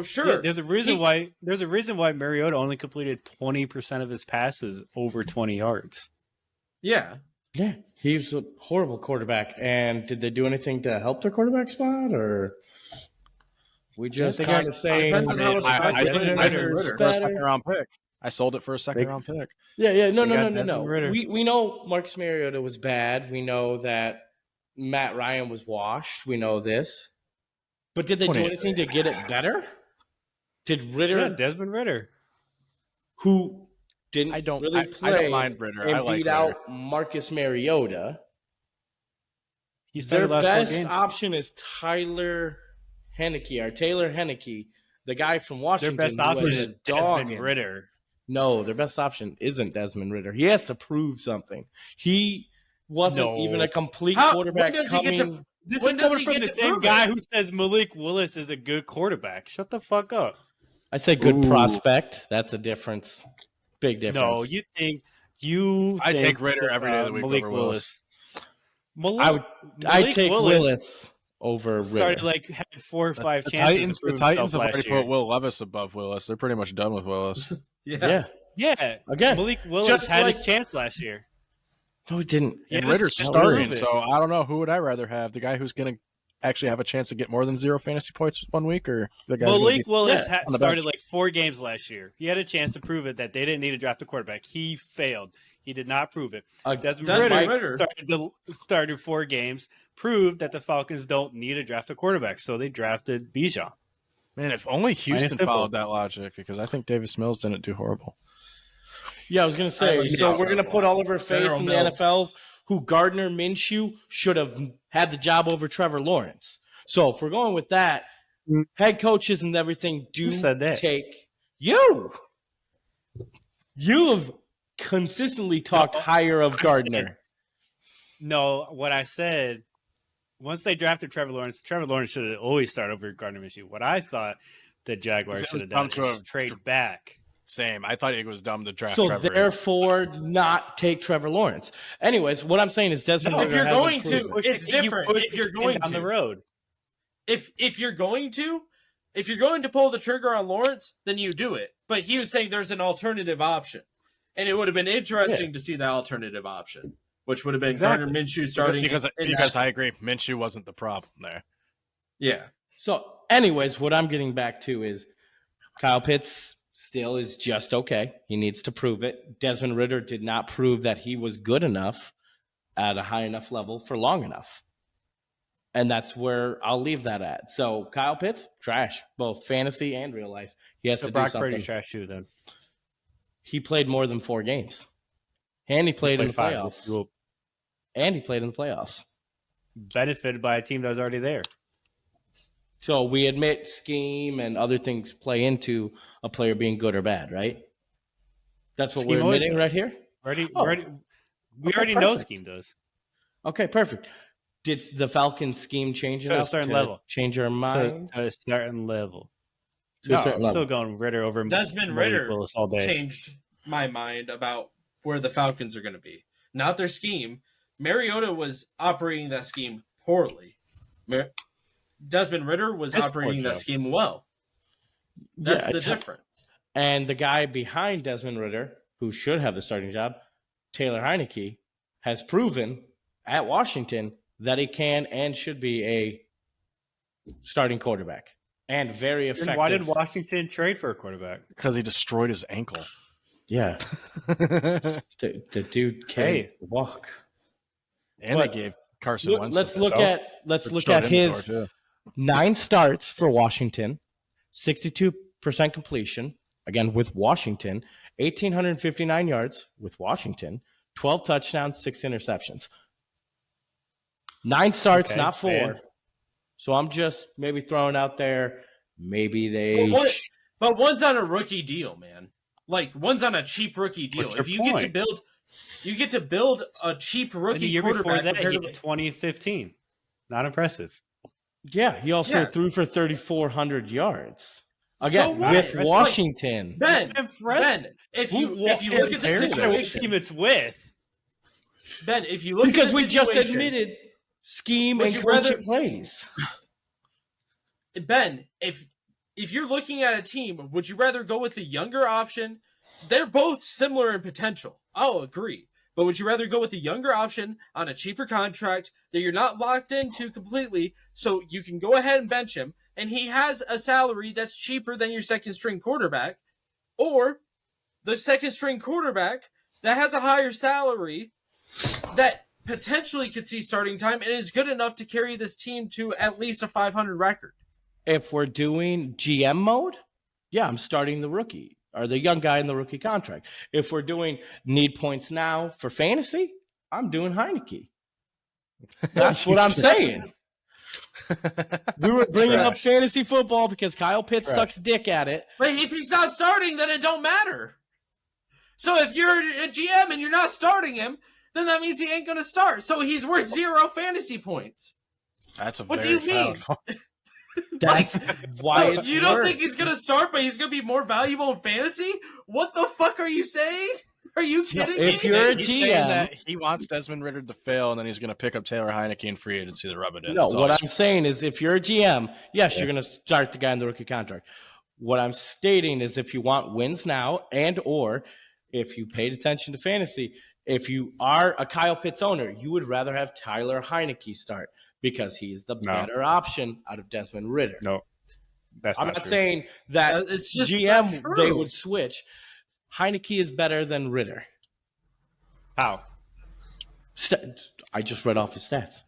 Sure.
Yeah, there's a reason why Mariota only completed 20% of his passes over 20 yards.
Yeah.
Yeah, he was a horrible quarterback. And did they do anything to help their quarterback spot, or we just
they
kind
got-
of saying?
depends on how much
I
I
sold it
Ritter.
for a second round pick. I sold it for a second round pick.
Yeah, no.
They got Desmond Ritter.
We know Marcus Mariota was bad. We know that Matt Ryan was washed. We know this. But did they do
28.
anything to get it better? Did Ritter,
Yeah, Desmond Ritter.
who didn't
I don't
really
I
play,
don't mind Ritter.
and
I like
beat
Ritter.
out Marcus Mariota,
He
their
started last 4
best
games.
option is Taylor Henneke, the guy from
Their
Washington.
best
who
option
was
is
dogging.
Desmond Ritter.
No, their best option isn't Desmond Ritter. He has to prove something. He wasn't
No.
even a complete
How-
quarterback
when does he get
coming.
to?
This
When
is
does
coming
he
from
get
the
to
same
prove
guy
it?
who says Malik Willis is a good quarterback. Shut the fuck up.
I say good
Ooh.
prospect. That's a difference. Big difference.
No,
I
think
take Ritter every day of the week
Malik
over Willis.
Malik,
I'd take Willis over
started
Ritter.
had 4 or 5
The
chances.
Titans,
to prove
the Titans
himself
have already
last year.
put Will Levis above Willis. They're pretty much done with Willis.
Yeah.
Yeah,
Again,
Malik Willis
just
had
like-
his chance last year.
No, he didn't.
Yeah,
And
this
Ritter's
is
starting,
prove it.
so I don't know who would I rather have: the guy who's going to actually have a chance to get more than 0 fantasy points 1 week, or the guy
Malik Willis
yeah,
on the
started
bench.
like 4 games last year. He had a chance to prove it that they didn't need to draft a quarterback. He failed. He did not prove it. Desmond Ritter started 4 games, proved that the Falcons don't need to draft a quarterback, so they drafted Bijan.
Man, if only Houston
Simple.
followed that logic, because I think Davis Mills didn't do horrible.
Yeah, I was going to say,
like
so
the
we're going to put all of our faith
General
in the
Mills.
NFLs, who Gardner Minshew should have had the job over Trevor Lawrence. So if we're going with that, head coaches and everything do
said that?
take you. You have consistently talked higher of Gardner.
No, what I said, once they drafted Trevor Lawrence should have always started over Gardner Minshew. What I thought the Jaguars should have done is trade back.
Same. I thought it was dumb to draft
So
Trevor.
therefore, not take Trevor Lawrence. Anyways, what I'm saying is Desmond
No,
Ridder
if you're
hasn't
going to,
proven.
it's different. If you're going
on the
to,
road,
if you're going to pull the trigger on Lawrence, then you do it. But he was saying there's an alternative option, and it would have been interesting to see that alternative option, which would have been Gardner Minshew starting.
Because I agree, Minshew wasn't the problem there.
Yeah.
So, anyways, what I'm getting back to is Kyle Pitts still is just okay. He needs to prove it. Desmond Ridder did not prove that he was good enough at a high enough level for long enough. And that's where I'll leave that at. So Kyle Pitts, trash, both fantasy and real life. He has to
Brock
do something.
Purdy's trash too. Then
He played more than 4 games. And he played in the playoffs. And he played in the playoffs.
Benefited by a team that was already there.
So we admit scheme and other things play into a player being good or bad, right? That's what
Scheme
we're
always
admitting
does.
right here?
We already know scheme does.
Okay, perfect. Did the Falcons scheme change
To a
enough
certain
to
level.
change our mind?
To a certain level.
To a
No,
certain
I'm
level.
still going Ritter over
Desmond
Malik
Ridder
Willis all day.
changed my mind about where the Falcons are going to be. Not their scheme. Mariota was operating that scheme poorly. Desmond Ridder was
Piss
operating
poor
that
job.
scheme well. That's
Yeah,
the difference.
And the guy behind Desmond Ridder, who should have the starting job, Taylor Heineke, has proven at Washington that he can and should be a starting quarterback. And very effective.
Then why did Washington trade for a quarterback?
Because he destroyed his ankle.
Yeah. The dude can't walk.
And
But
they gave Carson Wentz.
Let's look
Showed
at
him
his
the door, too.
9 starts for Washington, 62% completion, again with Washington, 1,859 yards with Washington, 12 touchdowns, 6 interceptions. 9 starts,
Okay,
not 4.
man.
So I'm just maybe throwing out there, maybe they...
But one's on a rookie deal, man. Like one's on a cheap rookie deal.
What's your
If you
point?
get to build a cheap
And
rookie
the year before
quarterback
that, he
compared
had
to
2015. Not impressive.
Yeah, he also
Yeah.
threw for 3,400 yards.
So
Again,
what?
with
That's
Washington.
Ben,
Impressive.
if you look at the
What team
situation,
it's with.
Ben, if you look
Because
at the
we just
situation,
admitted scheme
Would
and
you
coaching
rather-
plays.
Ben, if you're looking at a team, would you rather go with the younger option? They're both similar in potential. I'll agree. But would you rather go with the younger option on a cheaper contract that you're not locked into completely, so you can go ahead and bench him, and he has a salary that's cheaper than your second string quarterback, or the second string quarterback that has a higher salary that potentially could see starting time and is good enough to carry this team to at least a 500 record?
If we're doing GM mode, yeah, I'm starting the rookie or the young guy in the rookie contract. If we're doing need points now for fantasy, I'm doing Heineke. That's what I'm saying. We were bringing up fantasy football because Kyle Pitts sucks dick at it.
But if he's not starting, then it don't matter. So if you're a GM and you're not starting him, then that means he ain't going to start. So he's worth 0 fantasy points.
That's a
What
very
do you mean?
valid point.
That's why
Oh,
it's
you don't
worse.
think he's going to start, but he's going to be more valuable in fantasy? What the fuck are you saying? Are you kidding me?
if you're a
He's saying
GM,
that he wants Desmond Ridder to fail, and then he's going to pick up Taylor Heineke in free agency to rub it in.
No,
That's all
what
he's-
I'm saying is if you're a GM, yes, you're going to start the guy in the rookie contract. What I'm stating is if you want wins now and or if you paid attention to fantasy, if you are a Kyle Pitts owner, you would rather have Tyler Heineke start because he's the better option out of Desmond Ridder.
No, that's
I'm
not
not
true.
saying that
It's just not
GM
true.
they would switch. Heineke is better than Ridder.
How?
I just read off his stats.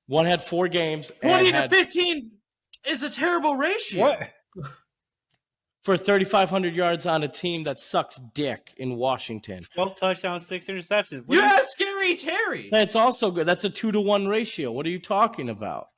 One had 4 games.
20
and
to
had,
15 is a terrible ratio.
What?
for 3,500 yards on a team that sucks dick in Washington.
12 touchdowns, 6 interceptions.
You have Scary Terry.
That's also good. That's a 2-to-1 ratio. What are you talking about?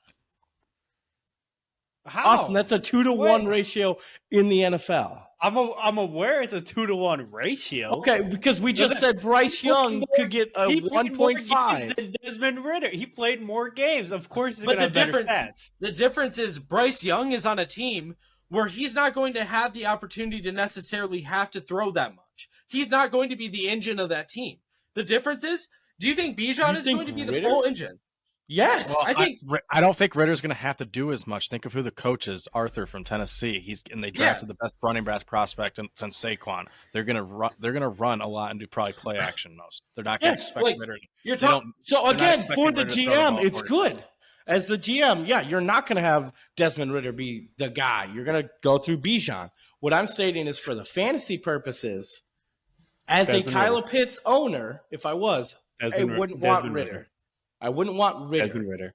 How?
Austin, that's a 2-to-1 ratio in the NFL.
I'm aware it's a 2-to-1 ratio.
Okay, because we just said Bryce Young could get a
He played more games
1.5.
than Desmond Ritter. He played more games. Of course, he's going to have better stats.
The difference is Bryce Young is on a team where he's not going to have the opportunity to necessarily have to throw that much. He's not going to be the engine of that team. The difference is, do you think Bijan is going to be the full engine?
Yes.
Well, I don't think Ritter's going to have to do as much. Think of who the coach is, Arthur from Tennessee. They drafted the best running back prospect since Saquon. They're going to run a lot and do probably play action most. They're not going to expect Ritter.
So again, for the GM, it's good. As the GM, you're not going to have Desmond Ritter be the guy. You're going to go through Bijan. What I'm stating is for the fantasy purposes, as a Kyle Pitts owner, if I was, I wouldn't want Ritter. I wouldn't want Ritter.
Desmond Ritter.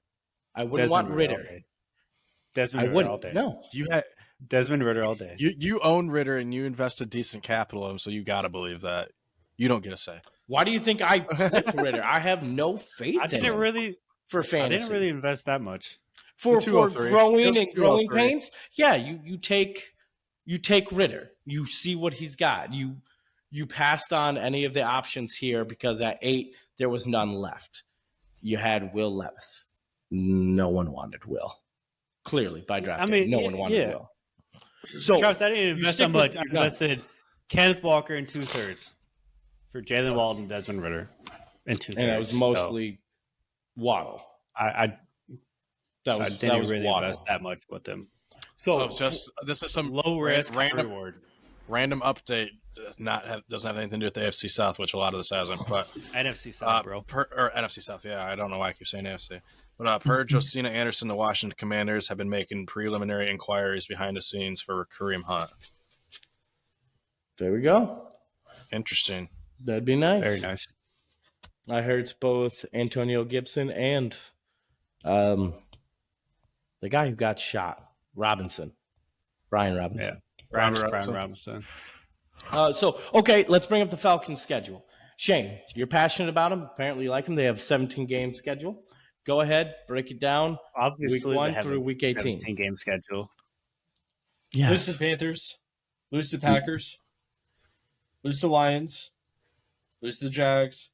I wouldn't want Ritter.
Desmond Ritter all day.
No.
You had
Desmond Ritter all day.
You own Ritter and you invested decent capital in him, so you got to believe that. You don't get a say.
Why do you think I picked Ritter? I have no faith in him for fantasy.
I didn't really invest that much.
For growing pains, you take Ritter. You see what he's got. You passed on any of the options here because at 8 there was none left. You had Will Levis. No one wanted Will. Clearly, by draft day, no one wanted Will.
So, Travis, I didn't invest that much. I invested Kenneth Walker in 2/3 for Jalen Waddle and Desmond Ritter in 2/3.
And it was mostly Waddle.
I didn't really invest that much with them.
So this is some
low risk,
random
reward.
Random update. Doesn't have anything to do with the AFC South, which a lot of this hasn't. But
NFC South, bro.
Or NFC South, yeah. I don't know why I keep saying AFC. But per Josina Anderson, the Washington Commanders have been making preliminary inquiries behind the scenes for Kareem Hunt.
There we go.
Interesting.
That'd be nice.
Very nice.
I heard it's both Antonio Gibson and the guy who got shot, Brian Robinson.
Yeah, Brian Robinson.
Okay, let's bring up the Falcons schedule. Shane, you're passionate about them. Apparently you like them. They have a 17-game schedule. Go ahead, break it down.
Obviously,
week 1 through week 18.
17-game schedule.
Yes.
Lose to Panthers. Lose to Packers. Lose to Lions. Lose to the Jags.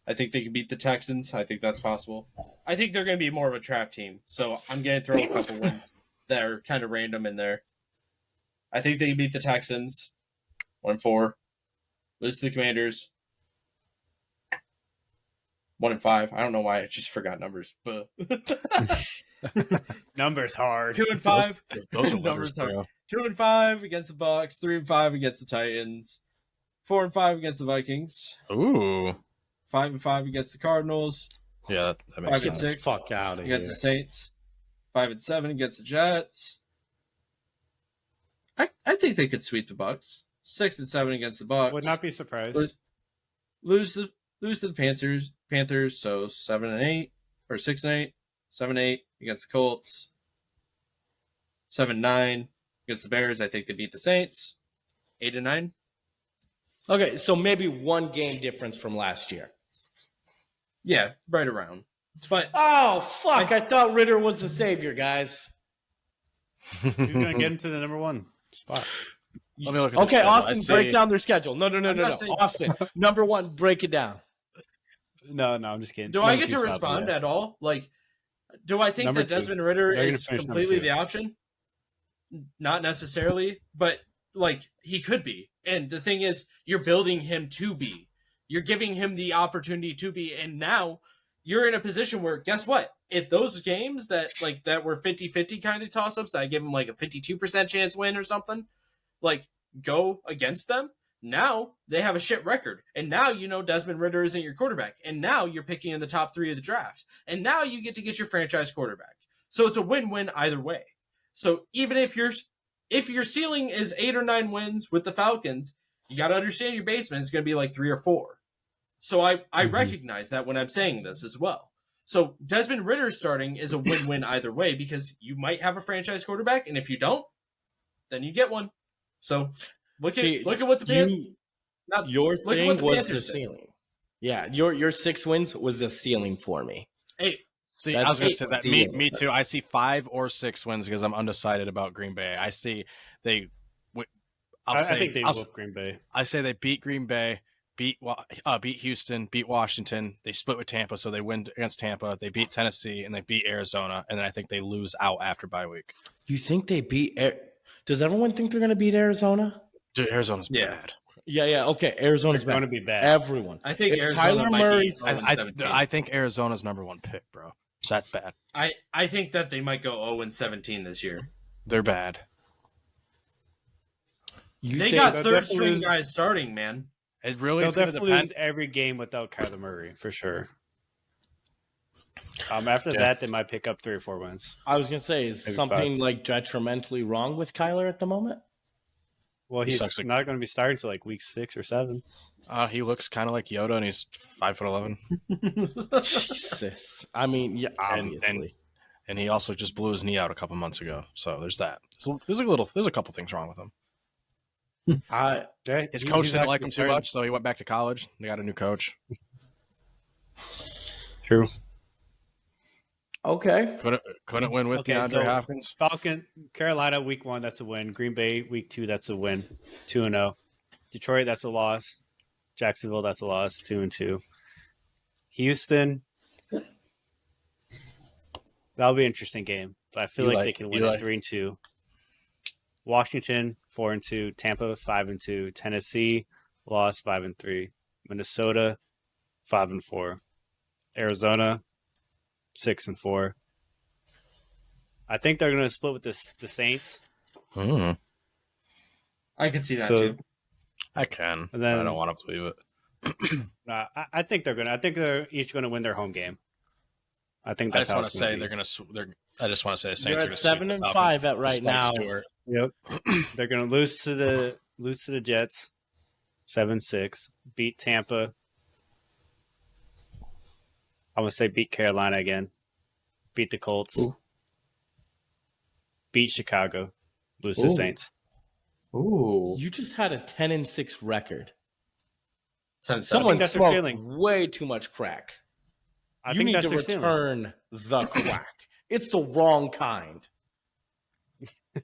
I think they can beat the Texans. I think that's possible. I think they're going to be more of a trap team. So I'm going to throw a couple wins that are kind of random in there. I think they can beat the Texans. 1-4. Lose to the Commanders. 1-5. I don't know why I just forgot numbers, but
numbers hard.
2-5.
Those are
numbers
hard.
hard. 2-5 against the Bucks. 3-5 against the Titans. 4-5 against the Vikings.
Ooh.
5-5 against the Cardinals.
Yeah, that makes
5-6
Fuck out of
against
here.
the Saints. 5-7 against the Jets. I think they could sweep the Bucks. 6-7 against the Bucks.
Would not be surprised.
Lose to the Panthers. So 7-8 or 6-8, 7-8 against the Colts. 7-9 against the Bears. I think they beat the Saints. 8-9.
Okay, so maybe 1 game difference from last year.
Yeah, right around. But
oh fuck! I thought Ritter was the savior, guys.
He's gonna get into the number 1 spot.
Let me look at
Okay,
their
Austin,
schedule.
break down their schedule. No. Austin, number 1, break it down.
No, I'm just kidding.
do I get to respond at all? Like, do I think
Number
that
2.
Desmond Ritter
They're gonna
is
finish number
completely
2.
the option? Not necessarily, but like he could be. And the thing is, you're building him to be. You're giving him the opportunity to be, and now you're in a position where, guess what? If those games that were 50-50 kind of toss-ups, that I give him like a 52% chance win or something, like go against them, now they have a shit record. And now you know Desmond Ritter isn't your quarterback. And now you're picking in the top 3 of the draft. And now you get to get your franchise quarterback. So it's a win-win either way. So even if your ceiling is 8 or 9 wins with the Falcons, you got to understand your basement is going to be like 3 or 4. So I recognize that when I'm saying this as well. So Desmond Ritter starting is a win-win either way because you might have a franchise quarterback, and if you don't, then you get one. So look
See,
at what the Panthers.
Your
look at
thing
what the
was the
Panthers did.
ceiling. Yeah, your 6 wins was the ceiling for me.
Hey,
See,
That's
I was going to
it.
say that.
Deal.
Me too. I see 5 or 6 wins because I'm undecided about Green Bay. I see they.
I think they whoop Green Bay.
I say they beat Green Bay, beat Houston, beat Washington. They split with Tampa, so they win against Tampa. They beat Tennessee and they beat Arizona, and then I think they lose out after bye week.
You think they beat? Does everyone think they're going to beat Arizona?
Dude, Arizona's
Yeah.
bad.
Yeah. Okay, Arizona's
Going
bad.
to be bad.
Everyone.
I think
If
Arizona
Kyler
might
Murray-
be 0-17.
I think Arizona's number 1 pick, bro. That bad.
I think that they might go 0-17 this year.
They're bad.
They
think-
got
they'll
third
definitely
string
lose-
guys starting, man.
It really
They'll
is going to
definitely
depend.
lose every game without Kyler Murray for sure. After
Yeah.
that, they might pick up 3 or 4 wins.
I was going to say, is
Maybe
something like detrimentally wrong with Kyler at the moment?
Well,
He
he's
sucks.
not going to be starting until like week 6 or 7.
He looks kind of like Yoda, and he's 5'11",
Jesus. I mean, yeah, obviously.
and he also just blew his knee out a couple months ago. So there's that. There's a couple things wrong with him.
I
Yeah,
His
he-
coach
he's
didn't like
actually
him too
starting-
much, so he went back to college. They got a new coach.
True.
okay.
Couldn't win with
Okay,
DeAndre
so-
Hopkins.
Carolina week 1, that's a win. Green Bay week 2, that's a win. 2-0. Detroit, that's a loss. Jacksonville, that's a loss. 2-2. Houston, that'll be an interesting game. But I feel
You
like they
like-
can
you
win
like-
at 3-2. Washington 4-2. Tampa 5-2. Tennessee lost 5-3. Minnesota 5-4. Arizona 6-4. I think they're going to split with the Saints.
Mm,
I can see that
So-
too.
I can.
And then-
I don't want to believe it.
I think they're going to. I think they're each going to win their home game. I think
I
that's
just
how
want
it's
to
gonna
say
be.
they're going to. I just want to say the
You're
Saints
at
are going to
7-5 at right now.
Yep. They're going to lose to the Jets 7-6, beat Tampa. I'm going to say beat Carolina again. Beat the Colts.
Ooh.
Beat Chicago. Lose to the
Ooh.
Saints.
Ooh.
You just had a 10-6 record.
Someone
Someone
that's their
smoked
ceiling.
way too much crack.
I
You
think
need
that's
to
their ceiling.
return the crack. It's the wrong kind.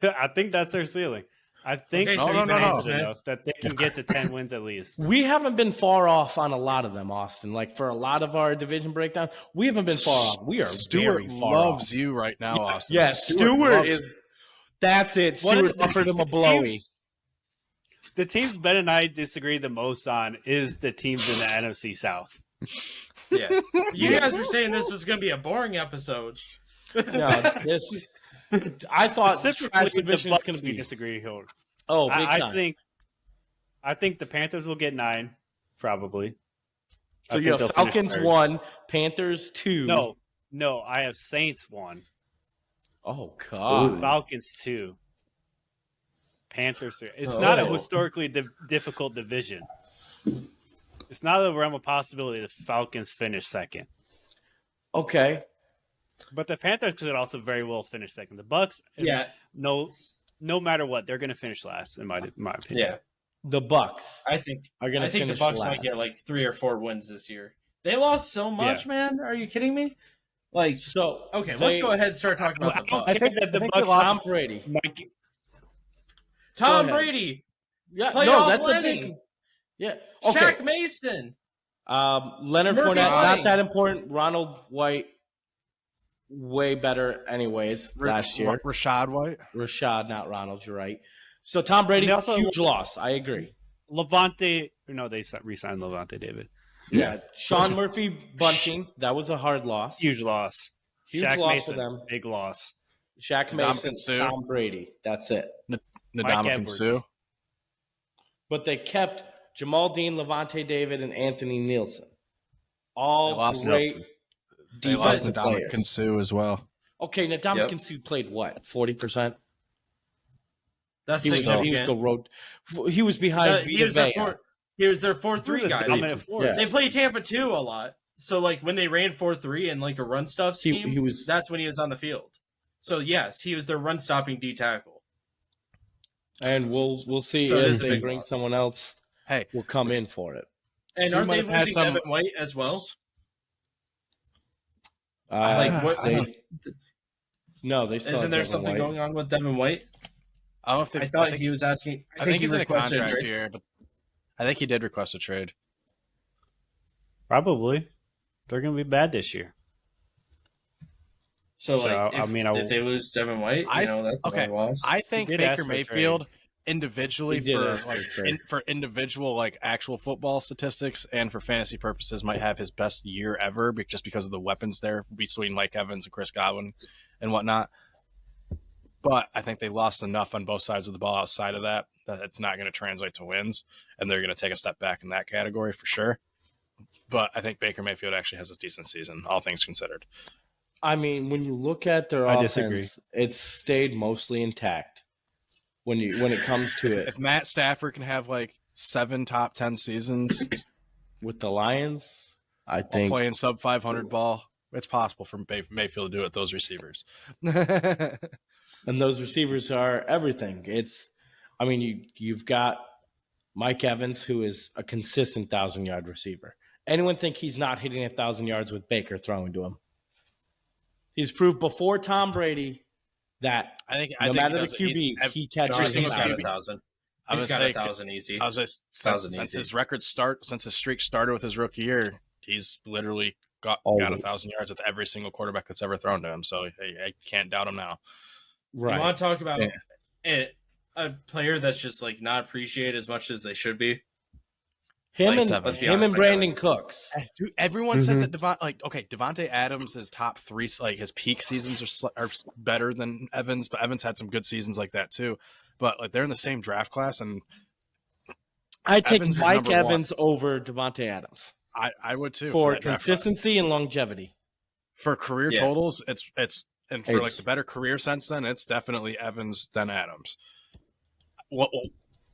I think that's their ceiling. I think
Okay,
they're
so you
talented
guys-
enough that they can get to 10 wins at least.
We haven't been far off on a lot of them, Austin. Like for a lot of our division breakdown, we haven't been far off. We are
Stuart
very far
loves
off.
you right now, Austin.
Yeah, Stewart
loves
is. That's it.
What
Stewart
did-
offered him a
Team-
blowy.
The teams Ben and I disagree the most on is the teams in the NFC South.
Yeah. You guys were saying this was going to be a boring episode.
No, this. I thought trash
Specifically,
division
the
is going
Bucs
to
we
be.
disagree here.
Oh, big
I
time.
think the Panthers will get 9, probably.
So
I
you
think
have
they'll finish
Falcons
third.
1, Panthers 2.
No, I have Saints 1,
Oh God.
Falcons 2, Panthers 3. It's not a
Oh.
historically difficult division. It's not a realm of possibility the Falcons finish second.
Okay.
But the Panthers could also very well finish second. The Bucks,
Yeah.
no matter what, they're going to finish last in my opinion.
Yeah.
The Bucks
I think
are going
I
to
think the
finish
Bucks
last.
might get like 3 or 4 wins this year. They lost so much, man. Are you kidding me? Like,
So
okay,
they-
let's go ahead and start talking about the Bucks.
I think that the
I think
Bucks
they lost Tom Brady.
might
Tom
Go ahead.
Brady,
Yeah,
Playoff
no, that's a
Lenny.
big. Yeah. Okay.
Shaq Mason.
Leonard
Murphy
Fournette, not
Bunting.
that important. Ronald White, way better, anyways. Last year,
Rashad White.
Rashad, not Ronald. You're right. So Tom Brady,
And they also
huge
lost-
loss. I agree.
Levante. No, they re-signed Levante David.
Yeah. Sean Murphy, Bunting, that was a hard loss.
Huge loss.
Huge
Shaq
loss
Mason,
to them.
big loss.
Shaq Mason,
Ndamukong Suh.
Tom Brady. That's it.
Ndamukong
Edwards.
Suh.
But they kept Jamal Dean, Levante David, and Anthony Nielsen.
They
All
lost
great
They lost
defensive
Ndamukong
players.
Suh as well.
Okay, Ndamukong Suh played what? 40%?
That's
He was
significant.
the road. He was behind
He was their
Vita Vea.
he was their 4-3 guy.
Dominant force.
Yeah.
They play Tampa 2 a lot. So like when they ran 4-3 and like a run stuff scheme,
He was
that's when he was on the field. So yes, he was their run stopping D tackle.
And we'll see
So it
if
is a
they
big
bring
loss.
someone else.
Hey,
Will come in for it.
And
Sue
aren't
might
they
have had
losing
some-
Devin White as well?
Like
what-
No, they still
Isn't
have
there
Devin
something
White.
going on with Devin White?
I don't know if they,
I thought
think,
he was asking.
I think
he
he's in a
requested
contract
trade.
here, but I think he did request a trade.
Probably. They're going to be bad this year.
So,
So,
like,
I mean,
if they lose Devin White, that's
okay.
a loss.
I think
He did ask
Baker
for a
Mayfield individually
He did
for
ask for a
like
trade.
for individual like actual football statistics and for fantasy purposes might have his best year ever just because of the weapons there between Mike Evans and Chris Godwin and whatnot. But I think they lost enough on both sides of the ball outside of that it's not going to translate to wins, and they're going to take a step back in that category for sure. But I think Baker Mayfield actually has a decent season, all things considered.
I mean, when you look at their
I
offense,
disagree.
it's stayed mostly intact. When it comes to it,
If Matt Stafford can have like 7 top 10 seasons
with the Lions, I
while
think
playing sub 500 ball, it's possible for Mayfield to do it with those receivers.
and those receivers are everything. I mean, you've got Mike Evans, who is a consistent 1,000-yard receiver. Anyone think he's not hitting 1,000 yards with Baker throwing to him? He's proved before Tom Brady that
I think
no
he
matter the
does-
QB, he catches
every
he's
single
got
QB.
1,000.
I
He's
was
got
gonna say,
1,000 easy.
I was just,
Thousand
since
easy.
since his streak started with his rookie year, he's literally got
Always.
1,000 yards with every single quarterback that's ever thrown to him. So I can't doubt him now.
right.
You want to talk about
Yeah.
a player that's just like not appreciated as much as they should be?
Him
Like,
and
let's be
him
honest,
and
Mike
Brandon
Evans.
Cooks.
Dude, everyone says that Devontae Adams' is top 3, like his peak seasons are better than Evans, but Evans had some good seasons like that too. But like they're in the same draft class, and
I take
Evans is
Mike
number one.
Evans over Devontae Adams
I would too
for
that draft class.
consistency and longevity.
For career
Yeah.
totals, it's and for like
It's-
the better career sense, then it's definitely Evans than Adams.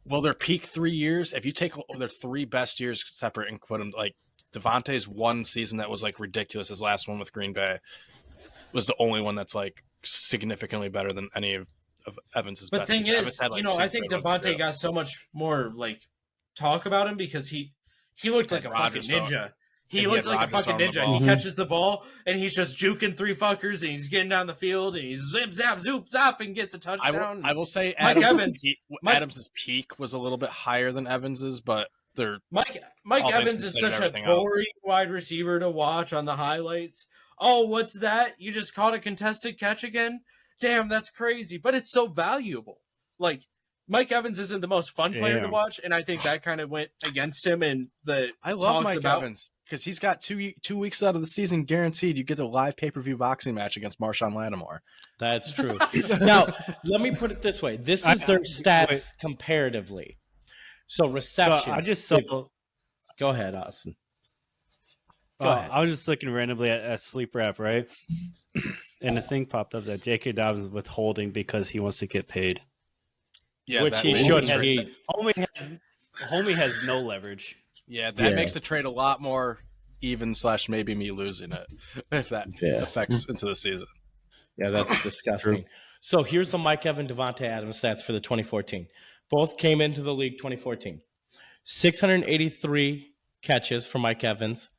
Well, their peak 3 years, if you take their 3 best years separate and put them like Devontae's one season that was like ridiculous, his last one with Green Bay was the only one that's like significantly better than any of Evans's
But
best.
the thing
seasons.
is,
Evans had, like,
you know,
2
I think
good ones,
Devontae
too.
got so much more like talk about him because he looked like a fucking
Rodgers, though.
ninja. He
And he
looked
had
like a
Rodgers
fucking
throwing the
ninja.
ball.
He catches the ball and he's just juking 3 fuckers and he's getting down the field and he's zip zap zoop zap and gets a touchdown.
I will say
Mike Evans-
Adams' peak was a little bit higher than Evans's, but they're
Mike
all things
Evans is
considered,
such a
everything else.
boring wide receiver to watch on the highlights. Oh, what's that? You just caught a contested catch again? Damn, that's crazy. But it's so valuable. Like, Mike Evans isn't the most fun player to
Damn.
watch, and I think that kind of went against him in the
I love
talks
Mike
about
Evans because he's got 2 weeks out of the season guaranteed. You get the live pay-per-view boxing match against Marshawn Lattimore.
That's true. Now, let me put it this way. This is their stats comparatively. So receptions.
So I just saw.
Go ahead, Austin. Go ahead.
I was just looking randomly at Sleep Rap, right? And the thing popped up that J.K. Dobbins is withholding because he wants to get paid.
Yeah,
Which
that
he
makes-
shouldn't.
Homie has no leverage.
Yeah, that
Yeah.
makes the trade a lot more even / maybe me losing it if that
Yeah.
affects into the season.
Yeah, that's disgusting. So here's the Mike Evans, Devontae Adams stats for the 2014. Both came into the league 2014. 683 catches for Mike Evans,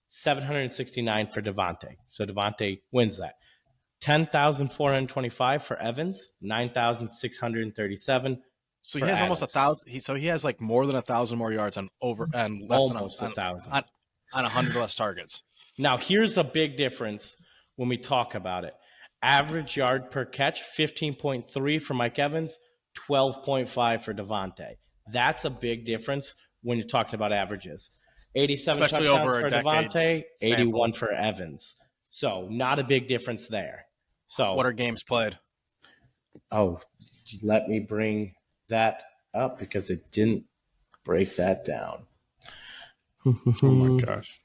769 for Devontae. So Devontae wins that. 10,425 for Evans, 9,637.
So
For
he has almost
Adams.
1,000. So he has like more than 1,000 more yards on over and less
Almost
than
1,000.
on 100 less targets.
Now, here's a big difference when we talk about it. Average yard per catch, 15.3 for Mike Evans, 12.5 for Devontae. That's a big difference when you're talking about averages. 87
Especially
touchdowns
over a
for
decade
Devontae, 81
sample.
for Evans. So not a big difference there. So
What are games played?
let me bring that up because it didn't break that down.
Oh my gosh.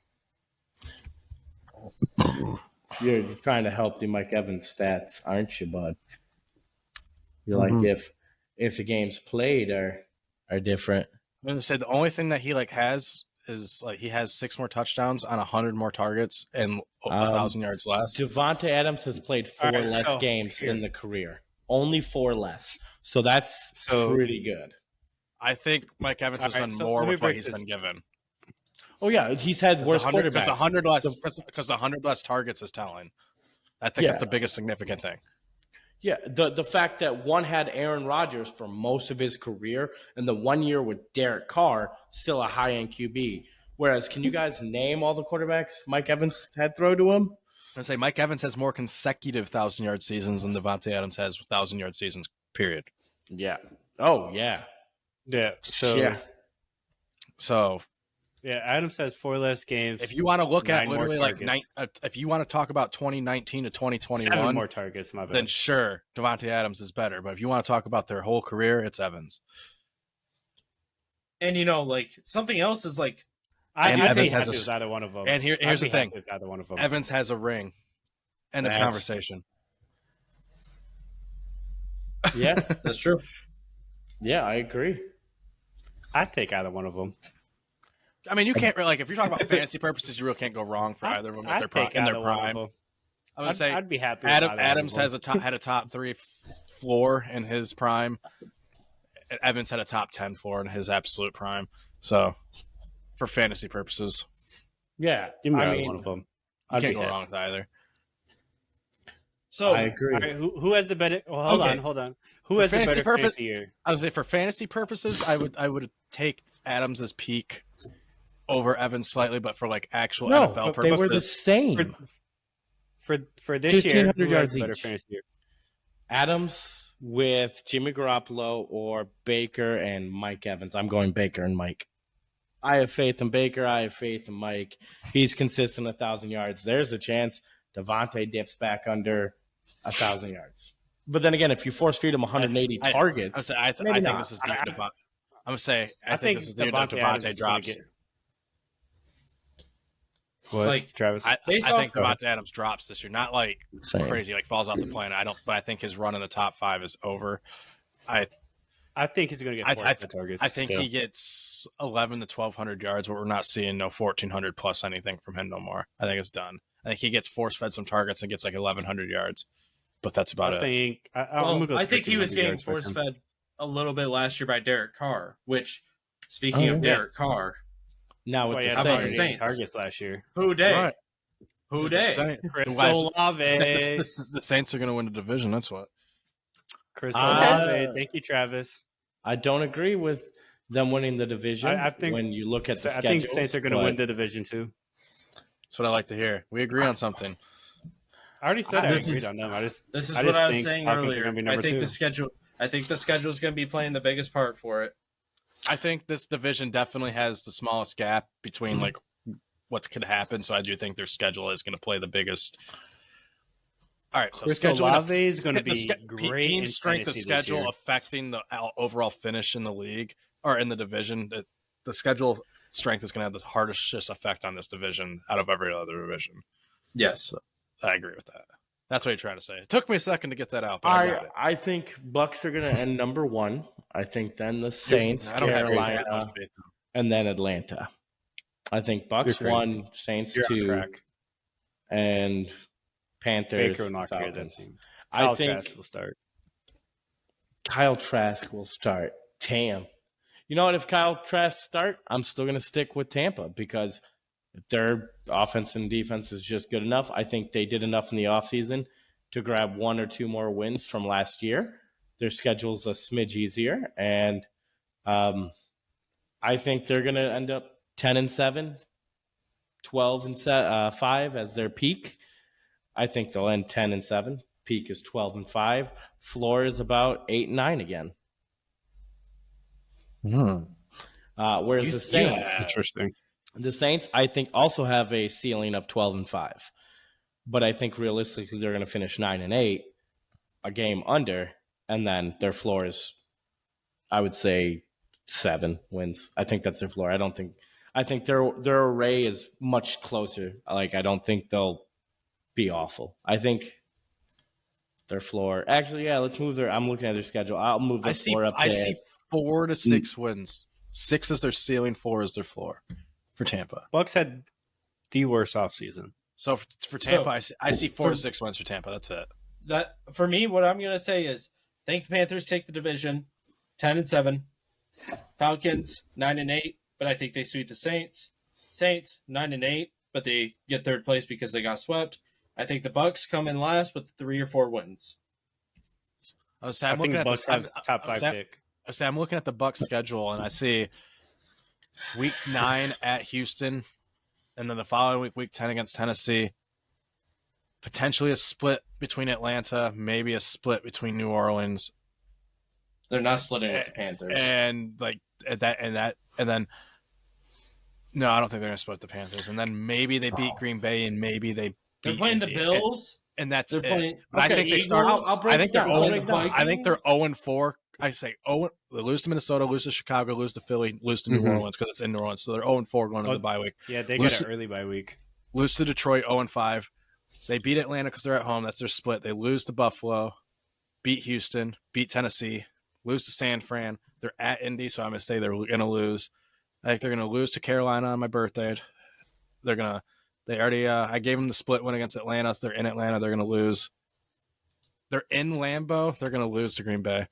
You're trying to help the Mike Evans stats, aren't you, bud? You're like, if the games played are different.
I'm going to say the only thing that he like has is like he has 6 more touchdowns on 100 more targets and 1,000 yards less.
Devontae Adams has played 4
All right,
less
so
games
here.
in the career. only 4 less. So that's pretty good.
I think Mike Evans has done more with what he's been given.
Oh yeah, he's had worse quarterbacks.
Because 100 less targets is telling. I think that's the biggest significant thing.
Yeah, the fact that one had Aaron Rodgers for most of his career, and the 1 year with Derek Carr, still a high-end QB. Whereas, can you guys name all the quarterbacks Mike Evans had throw to him?
I say Mike Evans has more consecutive 1,000-yard seasons than Davante Adams has 1,000-yard seasons. Period.
Yeah. Oh yeah.
Yeah. So Adams has 4 less games.
If you want to look at literally if you want to talk about 2019 to 2021,
7 more targets, my bad.
Then sure, Davante Adams is better. But if you want to talk about their whole career, it's Evans.
And something else is
Evans has either one of them.
And here's the thing:
either one of them.
Evans has a ring. End of conversation.
Yeah,
that's true.
Yeah, I agree.
I'd take either one of them.
I mean, you can't really if you're talking about fantasy purposes, you really can't go wrong for either of them in their prime. I would say
I'd be happy.
Adams had a top 3 floor in his prime. Evans had a top 10 floor in his absolute prime. So, for fantasy purposes,
yeah,
one of them.
You can't go wrong with either.
So I agree.
Right, who has the better? Well, hold on. Who has the better fantasy year?
I would say for fantasy purposes, I would take Adams' peak over Evans slightly, but for actual NFL purposes,
they were the same.
For this year, who has
the
better fantasy year?
Adams with Jimmy Garoppolo or Baker and Mike Evans. I'm going Baker and Mike. I have faith in Baker. I have faith in Mike. He's consistent 1,000 yards. There's a chance Davante dips back under 1,000 yards. But then again, if you force feed him 180 targets,
I think this is the Davante. I'm gonna say I think this is the Davante drops.
What, Travis?
I think Davante Adams drops this year. Not crazy, falls off the planet. But I think his run in the top 5 is over. I
think he's going to get 400 targets.
I think he gets 1,100 to 1,200 yards, but we're not seeing no 1,400 plus anything from him no more. I think it's done. I think he gets force-fed some targets and gets 1,100 yards, but that's about it.
I think he was getting force-fed a little bit last year by Derek Carr, which, speaking of Derek Carr,
now with
the Saints targets last year.
Who day?
Right.
Who day?
The Saints are going to win the division. That's what.
Chris Olave. Thank you, Travis.
I don't agree with them winning the division.
I think
when you look at the schedules,
I think Saints are going to win the division too.
That's what I like to hear. We agree on something.
I already said I agreed on them.
This is what I was saying earlier. I think the schedule is going to be playing the biggest part for it.
I think this division definitely has the smallest gap between what could happen. So I do think their schedule is going to play the biggest. All right, so schedule
is going to be great.
Team strength of schedule affecting the overall finish in the league or in the division. The schedule strength is going to have the hardest effect on this division out of every other division.
Yes,
so I agree with that. That's what you're trying to say. It took me a second to get that out, but I got it.
I think Bucks are going to end number 1. I think then the Saints, Carolina, and then Atlanta. I think Bucks 1, Saints 2, and Panthers.
Baker will not carry that team.
I think
Trask will start.
Kyle Trask will start. Damn. You know what? If Kyle Trask start, I'm still going to stick with Tampa because their offense and defense is just good enough. I think they did enough in the offseason to grab 1 or 2 more wins from last year. Their schedule's a smidge easier, and I think they're going to end up 10-7, 12-5 as their peak. I think they'll end 10-7. Peak is 12-5. Floor is about 8-9 again. Whereas the Saints,
interesting.
The Saints, I think, also have a ceiling of 12-5, but I think realistically they're going to finish 9-8, a game under, and then their floor is, I would say, 7 wins. I think that's their floor. I think their array is much closer. I don't think they'll be awful. I think their floor. Actually, yeah. Let's move their. I'm looking at their schedule. I'll move their floor up.
I see 4 to 6 wins. 6 is their ceiling. 4 is their floor for Tampa.
Bucks had the worst offseason.
So for Tampa, I see 4 to 6 wins for Tampa. That's it.
That for me, what I'm gonna say is think the Panthers take the division 10-7. Falcons 9-8, but I think they sweep the Saints. Saints 9-8, but they get third place because they got swept. I think the Bucks come in last with 3 or 4 wins.
I think the Bucks have top 5 pick.
I'm looking at the Bucks schedule and I see week 9 at Houston, and then the following week, week 10 against Tennessee. Potentially a split between Atlanta, maybe a split between New Orleans.
They're not splitting with the Panthers.
And then no, I don't think they're gonna split the Panthers. And then maybe they beat Green Bay, and maybe they're
playing the Bills.
And that's
they're playing.
I think they start. I think they're 0-4. I say they lose to Minnesota, lose to Chicago, lose to Philly, lose to New Orleans because it's in New Orleans. So they're 0-4 going into the bye week.
Yeah, they get an early bye week.
Lose to Detroit, 0-5. They beat Atlanta because they're at home. That's their split. They lose to Buffalo, beat Houston, beat Tennessee, lose to San Fran. They're at Indy, so I'm going to say they're going to lose. I think they're going to lose to Carolina on my birthday. I gave them the split win against Atlanta. So they're in Atlanta. They're going to lose. They're in Lambeau. They're going to lose to Green Bay.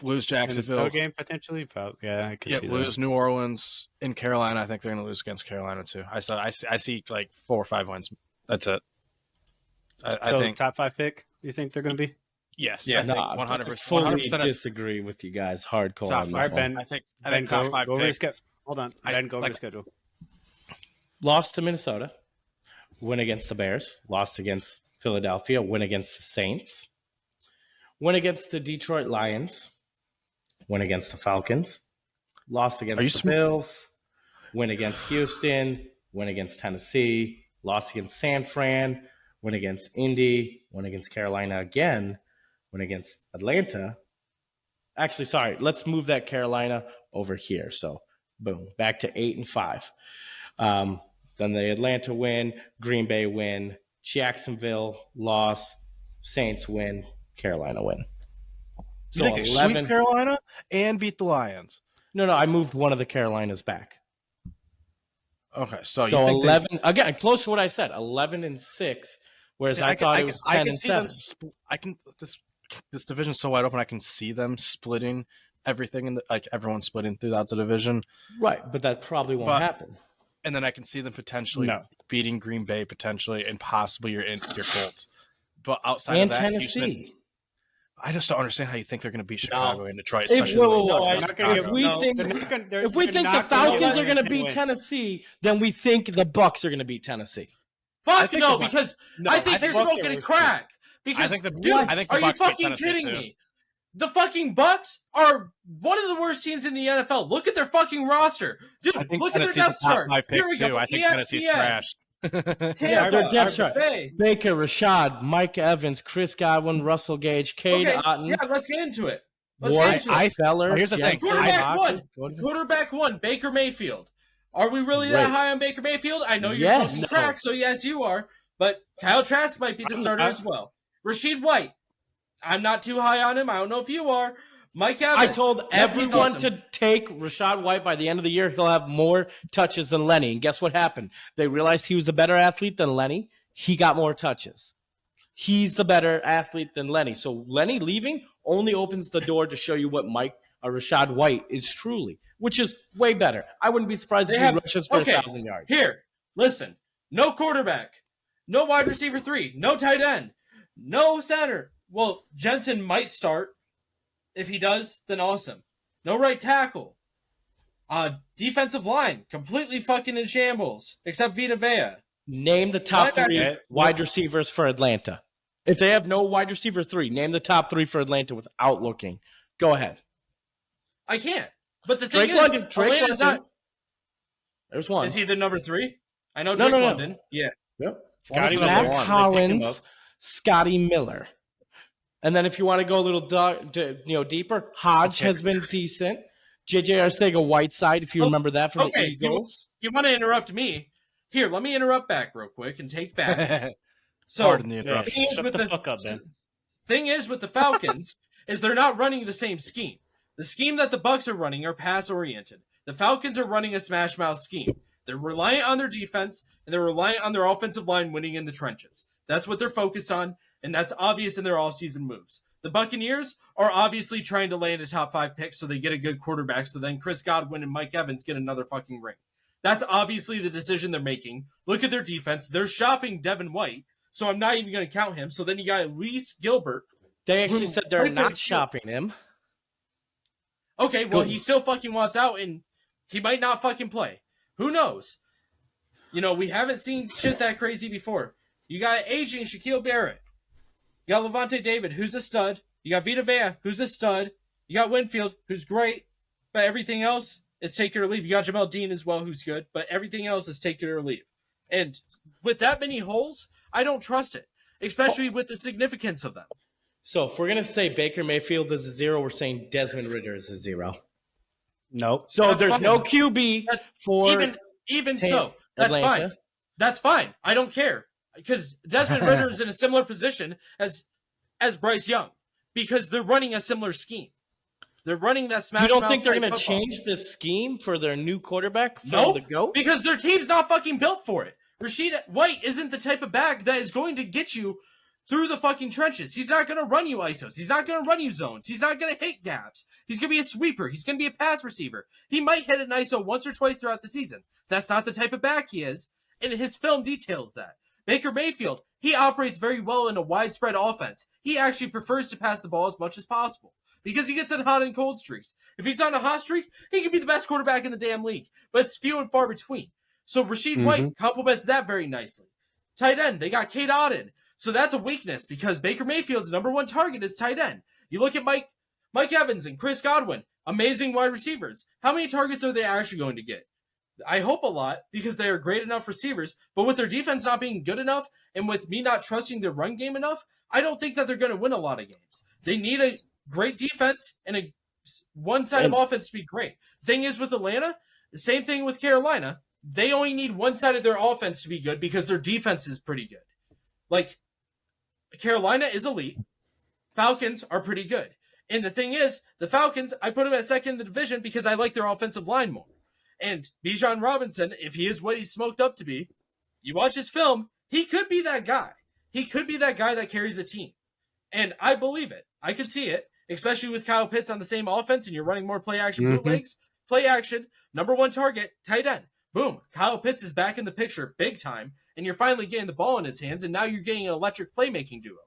Lose Jacksonville.
Game potentially. Yeah, I could see
lose
that.
New Orleans. In Carolina, I think they're going to lose against Carolina too. I see like 4 or 5 wins. That's it. I think
top 5 pick. You think they're going to be?
Yes.
Yeah,
I think 100%.
I fully
100%
disagree with you guys. Hardcore.
Top
on
5.
this one.
Ben.
I think
Go
top 5
over
pick.
the Hold on. Ben, go over the schedule.
Lost to Minnesota, win against the Bears, lost against Philadelphia, win against the Saints, win against the Detroit Lions, win against the Falcons, lost against the Bills, win against Houston, win against Tennessee, lost against San Fran, win against Indy, win against Carolina again, win against Atlanta. Actually, sorry, let's move that Carolina over here. So, boom, back to 8-5. Then the Atlanta win, Green Bay win, Jacksonville loss, Saints win, Carolina win.
So 11, sweep Carolina and beat the Lions.
No, I moved one of the Carolinas back.
Okay, so you
think
11
again, close to what I said, 11-6. Whereas I thought it was 10-7.
This division's so wide open. I can see them splitting everything, everyone splitting throughout the division.
Right, but that probably won't happen.
And then I can see them potentially beating Green Bay, potentially, and possibly your Colts. But outside of that,
Tennessee.
Houston, I just don't understand how you think they're going to beat Chicago and Detroit.
If we think the Falcons are going to beat Tennessee, then we think the Bucks are going to beat Tennessee.
Fuck no, because I think you're smoking a crack. Because,
I think the
Bucks are you fucking kidding me? The fucking Bucks are one of the worst teams in the NFL. Look at their fucking roster. Dude, look at their depth chart. Here we go.
I think Tennessee's trash.
Tampa, depth chart. Baker, Rashad, Mike Evans, Chris Godwin, Russell Gage, Cade Otton.
Yeah, let's get into it.
Here's
the thing.
Quarterback one, Baker Mayfield. Are we really that high on Baker Mayfield? I know you're supposed to track, so yes, you are. But Kyle Trask might be the starter as well. Rashid White. I'm not too high on him. I don't know if you are. Mike Evans.
I told everyone to take Rashad White by the end of the year. He'll have more touches than Lenny. And guess what happened? They realized he was the better athlete than Lenny. He got more touches. He's the better athlete than Lenny. So Lenny leaving only opens the door to show you what Rashad White is truly, which is way better. I wouldn't be surprised if he rushes for 1,000 yards.
Here, listen. No quarterback. No wide receiver 3. No tight end. No center. Well, Jensen might start. If he does, then awesome. No right tackle. Defensive line, completely fucking in shambles, except Vita Vea.
Name the top 3 wide receivers for Atlanta. If they have no wide receiver 3, name the top 3 for Atlanta without looking. Go ahead.
I can't. But the thing is, Atlanta's not.
There's one.
Is he the number 3? I know Drake London. Yeah.
Yep. Matt Collins, Scotty Miller. And then if you want to go a little deeper, Hodge has been decent. J.J. Arcega-Whiteside, if you remember that from the Eagles.
You want to interrupt me? Here, let me interrupt back real quick and take back. So,
pardon the interruption.
Thing is with the Falcons is they're not running the same scheme. The scheme that the Bucks are running are pass-oriented. The Falcons are running a smash-mouth scheme. They're reliant on their defense, and they're reliant on their offensive line winning in the trenches. That's what they're focused on. And that's obvious in their all-season moves. The Buccaneers are obviously trying to land a top 5 pick so they get a good quarterback, so then Chris Godwin and Mike Evans get another fucking ring. That's obviously the decision they're making. Look at their defense. They're shopping Devin White, so I'm not even going to count him. So then you got Reese Gilbert.
They actually said they're not shopping him.
Okay, well, he still fucking wants out, and he might not fucking play. Who knows? You know, we haven't seen shit that crazy before. You got aging Shaquille Barrett. You got Levante David, who's a stud. You got Vita Vea, who's a stud. You got Winfield, who's great. But everything else is take it or leave. You got Jamel Dean as well, who's good. But everything else is take it or leave. And with that many holes, I don't trust it. Especially with the significance of them.
So if we're going to say Baker Mayfield is a 0, we're saying Desmond Ridder is a 0.
Nope.
So
That's
there's
fine.
no QB for
even so. That's
Atlanta.
fine. That's fine. I don't care. Because Desmond Ridder is in a similar position as Bryce Young. Because they're running a similar scheme. They're running that smash.
You don't
mouth
think they're
type
going to
football.
change this scheme for their new quarterback from
Nope,
the GOAT?
because their team's not fucking built for it. Rashid White isn't the type of back that is going to get you through the fucking trenches. He's not going to run you ISOs. He's not going to run you zones. He's not going to hit gaps. He's going to be a sweeper. He's going to be a pass receiver. He might hit an ISO once or twice throughout the season. That's not the type of back he is, and his film details that. Baker Mayfield, he operates very well in a widespread offense. He actually prefers to pass the ball as much as possible because he gets in hot and cold streaks. If he's on a hot streak, he can be the best quarterback in the damn league, but it's few and far between. So Rashid White complements that very nicely. Tight end, they got Kate Auden. So that's a weakness because Baker Mayfield's number one target is tight end. You look at Mike Evans and Chris Godwin, amazing wide receivers. How many targets are they actually going to get? I hope a lot because they are great enough receivers, but with their defense not being good enough and with me not trusting their run game enough, I don't think that they're going to win a lot of games. They need a great defense and a one-sided offense to be great. Thing is with Atlanta, the same thing with Carolina. They only need one side of their offense to be good because their defense is pretty good. Like, Carolina is elite. Falcons are pretty good. And the thing is, the Falcons, I put them at second in the division because I like their offensive line more. And Bijan Robinson, if he is what he's smoked up to be, you watch his film, he could be that guy. He could be that guy that carries a team. And I believe it. I could see it, especially with Kyle Pitts on the same offense and you're running more play-action bootlegs. Play action, number one target, tight end. Boom. Kyle Pitts is back in the picture big time, and you're finally getting the ball in his hands, and now you're getting an electric playmaking duo.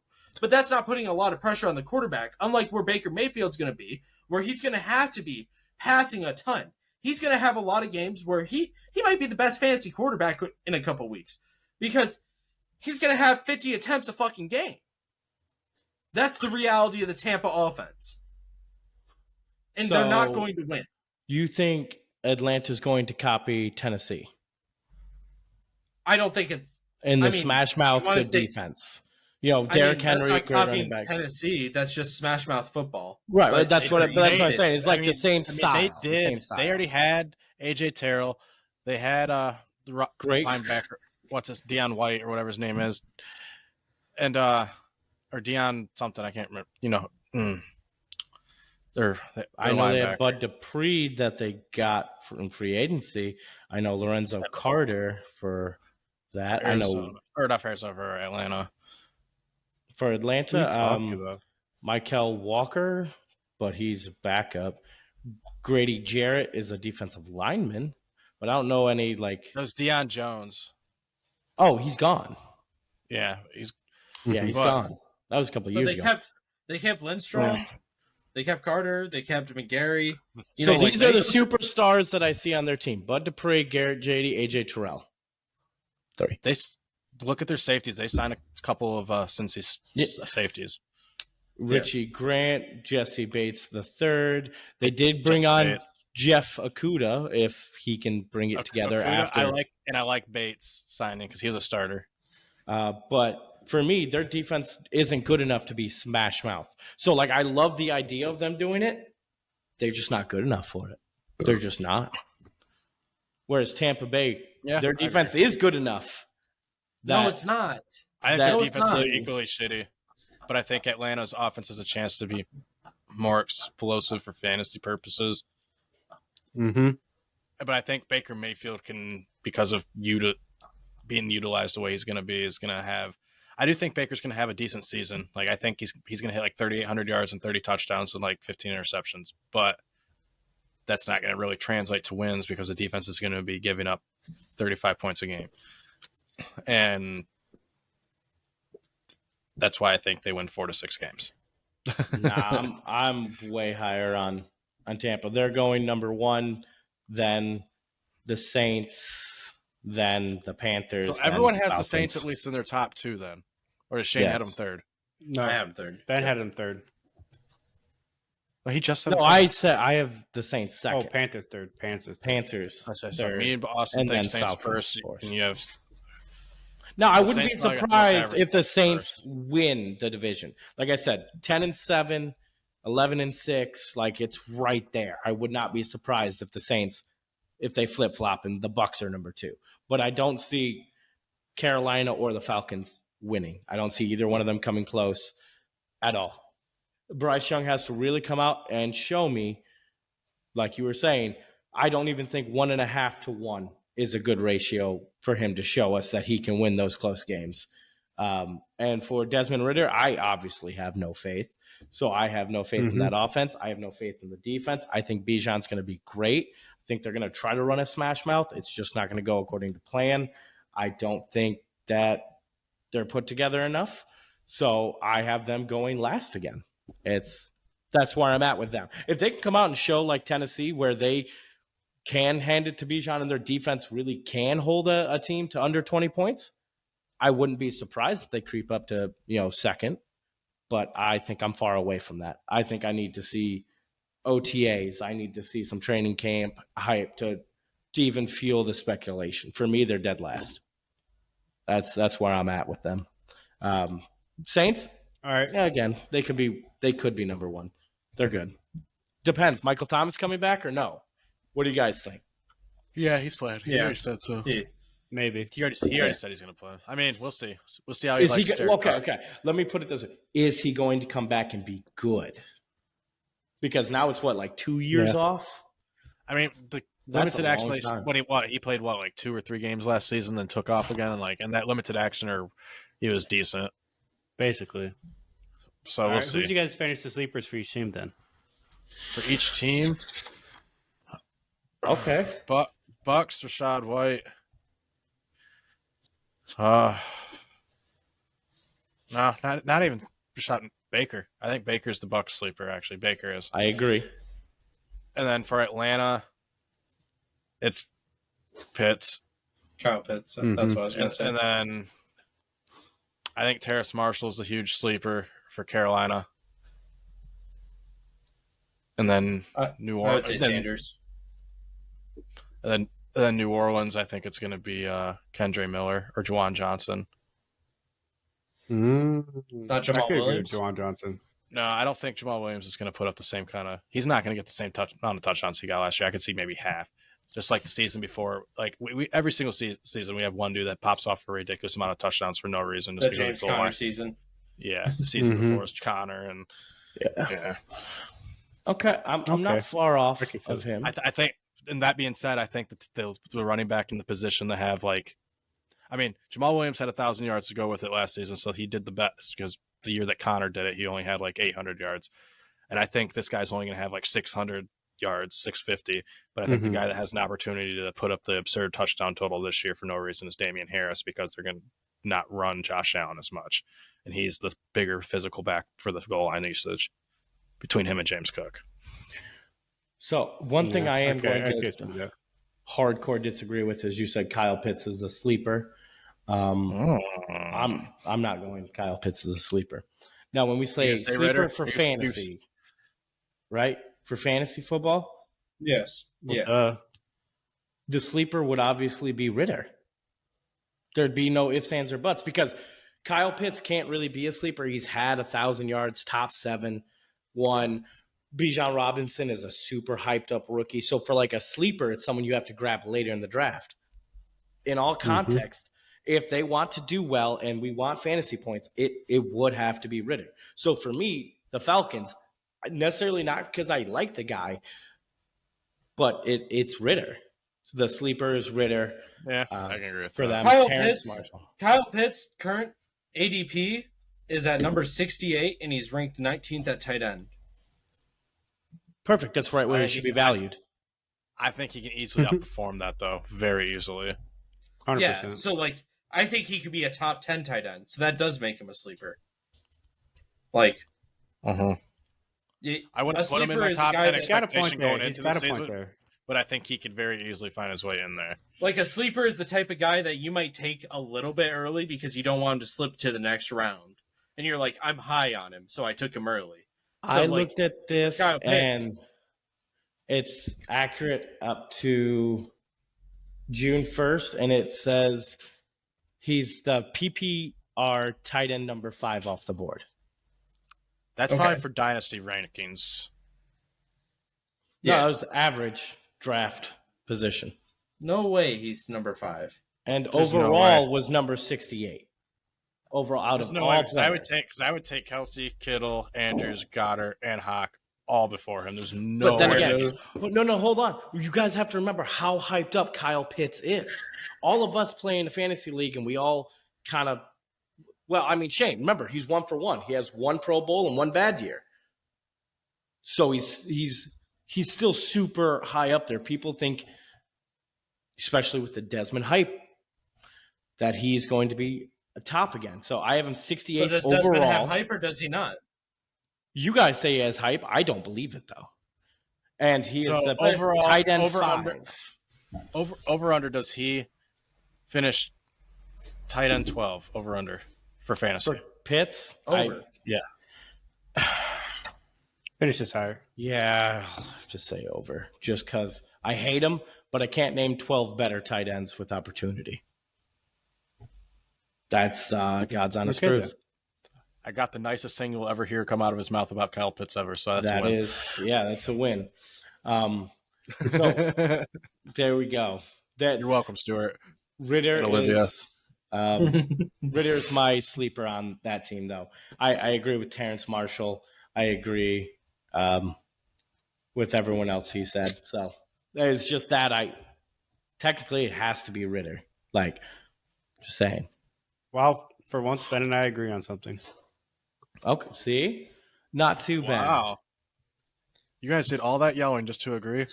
But that's not putting a lot of pressure on the quarterback, unlike where Baker Mayfield's going to be, where he's going to have to be passing a ton. He's going to have a lot of games where he might be the best fantasy quarterback in a couple weeks because he's going to have 50 attempts a fucking game. That's the reality of the Tampa offense. And they're not going to win.
You think Atlanta's going to copy Tennessee?
I don't think it's...
In the smash mouth good defense. You know, Derek Henry,
that's not
great running back.
Tennessee, that's just smash mouth football.
Right,
But
that's what I'm saying. It's like the same style.
They
the same
did.
style.
They already had AJ Terrell. They had the
Great
linebacker. What's this? Deion White or whatever his name is, and or Deion something. I can't remember. You know,
I know they have Bud Dupree that they got from free agency. I know Lorenzo Carter for that.
Arizona,
I know,
or not Arizona, for Atlanta.
for Atlanta,
about?
Michael Walker, but he's a backup. Grady Jarrett is a defensive lineman, but I don't know any like.
That was Deion Jones.
Oh, he's gone.
Yeah, he's
gone. That was a couple of years ago.
They kept Lindstrom. They kept Carter. They kept McGarry.
So these are the superstars that I see on their team: Bud Dupree, Garrett J.D., AJ Terrell. Sorry.
They look at their safeties. They signed a couple of Cincy safeties.
Richie Grant, Jesse Bates the third. They did bring on Jeff Okuda if he can bring it together after.
I like Bates signing because he was a starter.
But for me, their defense isn't good enough to be smash mouth. So, like, I love the idea of them doing it. They're just not good enough for it. They're just not. Whereas Tampa Bay, their defense is good enough.
No, it's not.
I think their defense is equally shitty. But I think Atlanta's offense has a chance to be more explosive for fantasy purposes. But I think Baker Mayfield can, because of being utilized the way he's going to be, is going to have I do think Baker's going to have a decent season. Like I think he's going to hit like 3,800 yards and 30 touchdowns and like 15 interceptions. But that's not going to really translate to wins because the defense is going to be giving up 35 points a game. And that's why I think they win 4 to 6 games.
Nah, I'm way higher on Tampa. They're going number 1, then the Saints, then the Panthers.
So everyone
then
has the
Falcons.
Saints at least in their top 2 then. Or does Shane
Yes.
have them third?
No,
I have him third.
Ben had him third.
Well, he just said
No, I said I have the Saints second.
Oh, Panthers third. Panthers.
Panthers
So
third.
me and Austin
and
think
then
Saints
Falcons
first,
fourth.
and you have
No, I
The
wouldn't be
Saints probably got the most
surprised
average
if the
points
Saints
first.
win the division. Like I said, 10-7, 11-6, like it's right there. I would not be surprised if the Saints, if they flip flop and the Bucks are number 2. But I don't see Carolina or the Falcons winning. I don't see either one of them coming close at all. Bryce Young has to really come out and show me, like you were saying, I don't even think 1.5 to 1 is a good ratio for him to show us that he can win those close games. And for Desmond Ridder, I obviously have no faith. So I have no faith in that offense. I have no faith in the defense. I think Bijan's going to be great. I think they're going to try to run a smash mouth. It's just not going to go according to plan. I don't think that they're put together enough. So I have them going last again. That's where I'm at with them. If they can come out and show like Tennessee where they can hand it to Bijan and their defense really can hold a team to under 20 points, I wouldn't be surprised if they creep up to, second. But I think I'm far away from that. I think I need to see OTAs. I need to see some training camp hype to even fuel the speculation. For me, they're dead last. That's where I'm at with them. Saints,
All right.
yeah, again, they could be number 1. They're good. Depends. Michael Thomas coming back or no? What do you guys think?
Yeah, he's played. He already said so.
Yeah.
Maybe.
He already said he's going to play. I mean, we'll see. We'll see how he
Is he
likes Derek Carr.
okay? Let me put it this way: is he going to come back and be good? Because now it's like 2 years off.
I mean, the
That's
limited
a
action
long time.
when he played like 2 or 3 games last season, then took off again, and that limited action he was decent.
Basically.
So
All
we'll
right,
see.
who'd you guys finish the sleepers for each team then?
For each team,
Okay.
Bucks, Rashad White. No, not even Rashad Baker. I think Baker's the Bucks sleeper. Actually, Baker is.
I agree.
And then for Atlanta, it's Pitts.
Kyle Pitts. That's what I was going to say.
And then I think Terrace Marshall's a huge sleeper for Carolina. And then New
I would
Orleans.
say Sanders.
And then New Orleans, I think it's going to be Kendre Miller or Juwan Johnson.
Not Jamal Williams.
Juwan Johnson.
No, I don't think Jamal Williams is going to put up the same kind of. He's not going to get the same amount of touchdowns he got last year. I could see maybe half, just like the season before. Like we every single season, we have one dude that pops off for a ridiculous amount of touchdowns for no reason. Just
The
because
James
it's
Conner season.
Yeah, the season before was Connor, and yeah.
Okay, I'm not far off of him.
I think. And that being said, I think that the running back in the position to have Jamal Williams had 1,000 yards to go with it last season, so he did the best because the year that Connor did it, he only had 800 yards. And I think this guy's only going to have 600 yards, 650. But I think the guy that has an opportunity to put up the absurd touchdown total this year for no reason is Damian Harris because they're going to not run Josh Allen as much. And he's the bigger physical back for the goal line usage between him and James Cook.
So one thing I am going
I
to hardcore disagree with is you said Kyle Pitts is the sleeper. I'm not going Kyle Pitts is a sleeper. Now, when we say sleeper
Ritter?
for fantasy, right? For fantasy football,
Yes. Yeah.
the sleeper would obviously be Ritter. There'd be no ifs, ands, or buts because Kyle Pitts can't really be a sleeper. He's had 1,000 yards, top 7, 1. Bijan Robinson is a super hyped up rookie. So for a sleeper, it's someone you have to grab later in the draft. In all context, if they want to do well and we want fantasy points, it would have to be Ritter. So for me, the Falcons, necessarily not because I like the guy, but it's Ritter. The sleeper is Ritter.
Yeah, I can agree with
for
that.
them.
Kyle
Terrence
Pitts.
Marshall.
Kyle Pitts, current ADP is at number 68, and he's ranked 19th at tight end.
Perfect. That's right where he should be valued.
I think he can easily outperform that, though. Very easily.
100%.
Yeah, so, like, I think he could be a top 10 tight end, so that does make him a sleeper. Like,
I wouldn't put him in my top 10 expectation going into the season, but I think he could very easily find his way in there.
Like, a sleeper is the type of guy that you might take a little bit early because you don't want him to slip to the next round. And you're like, I'm high on him, so I took him early. So,
I looked at this, and it's accurate up to June 1st, and it says he's the PPR tight end number 5 off the board.
That's probably for dynasty rankings.
Yeah, no, it was average draft position.
No way he's number 5.
And overall was number 68. Overall, out of all players.
I would take Kelsey, Kittle, Andrews, Goddard, and Hawk all before him. There's no.
But then again, no, hold on. You guys have to remember how hyped up Kyle Pitts is. All of us play in a fantasy league, and we all kind of. Well, I mean, Shane, remember he's 1 for 1. He has 1 Pro Bowl and 1 bad year. So he's still super high up there. People think, especially with the Desmond hype, that he's going to be a top again. So I have him 68
does
overall.
Desmond have hype or does he not?
You guys say he has hype. I don't believe it though. And he is the overall tight end 5.
Over under, does he finish tight end 12 over under for fantasy?
For Pitts?
Over.
Finishes higher.
Yeah, I'll have to say over. Just because I hate him, but I can't name 12 better tight ends with opportunity. That's God's honest truth.
I got the nicest thing you'll ever hear come out of his mouth about Kyle Pitts ever, so that's a win.
That's a win. So there we go.
You're welcome, Stuart.
Ritter's my sleeper on that team, though. I agree with Terrence Marshall. I agree with everyone else he said. So there's just that. Technically it has to be Ritter. Like, just saying.
Well, for once, Ben and I agree on something.
Okay, see? Not too bad.
Wow. You guys did all that yelling just to agree?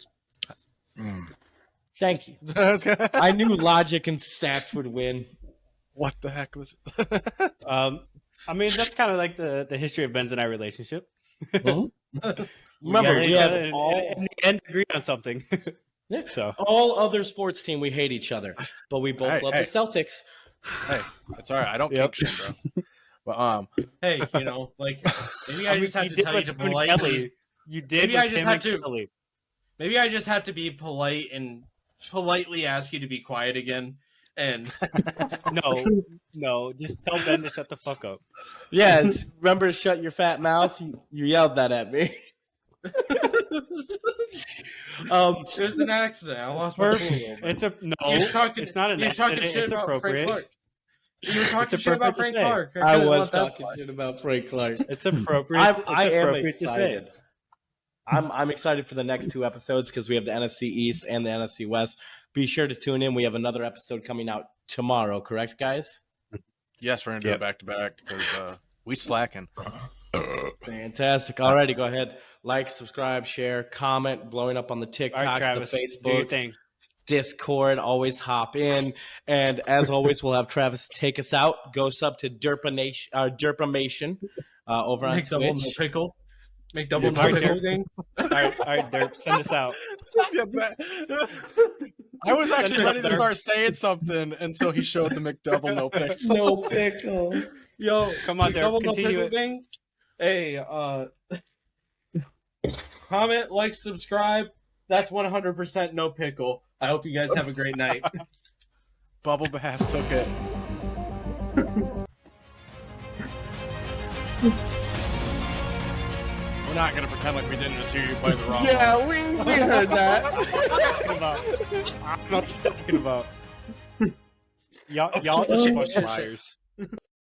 Thank you. I knew logic and stats would win.
What the heck was it?
I mean, that's kind of like the history of Ben's and I relationship.
Remember, we have all
and agree on something.
Yeah. So all other sports team, we hate each other, but we both love the Celtics.
Hey, that's all right. I don't kick shit, bro. But
hey, like maybe I just have to tell you to politely.
You did.
Maybe I just have to. Maybe I just have to be polite and politely ask you to be quiet again. And no, just tell Ben to shut the fuck up.
Yeah, remember to shut your fat mouth. You yelled that at me.
It was an accident. I lost my cool.
It's not an accident. It's appropriate.
You were talking shit about Frank Clark.
I was talking shit about Frank Clark.
It's appropriate.
I am excited. I'm excited for the next 2 episodes because we have the NFC East and the NFC West. Be sure to tune in. We have another episode coming out tomorrow. Correct, guys?
Yes, we're gonna do it back to back because we slacking.
Fantastic. Alrighty, go ahead. Like, subscribe, share, comment, blowing up on the TikToks, the Facebook, Discord. Always hop in. And as always, we'll have Travis take us out. Go sub to Derpamation over on Twitch.
Double no pickle. Make double no pickle thing.
All right, Derp, send us out.
I was actually ready to start saying something until he showed the McDouble no pickle.
No pickle.
Yo,
come on, Derp, continue it.
Thing? Hey, comment, like, subscribe. That's 100% no pickle. I hope you guys have a great night.
Bubble Bass took it. We're not going to pretend like we didn't just hear you play the wrong one.
We heard that.
I don't know what you're talking about. Y'all are a bunch of liars.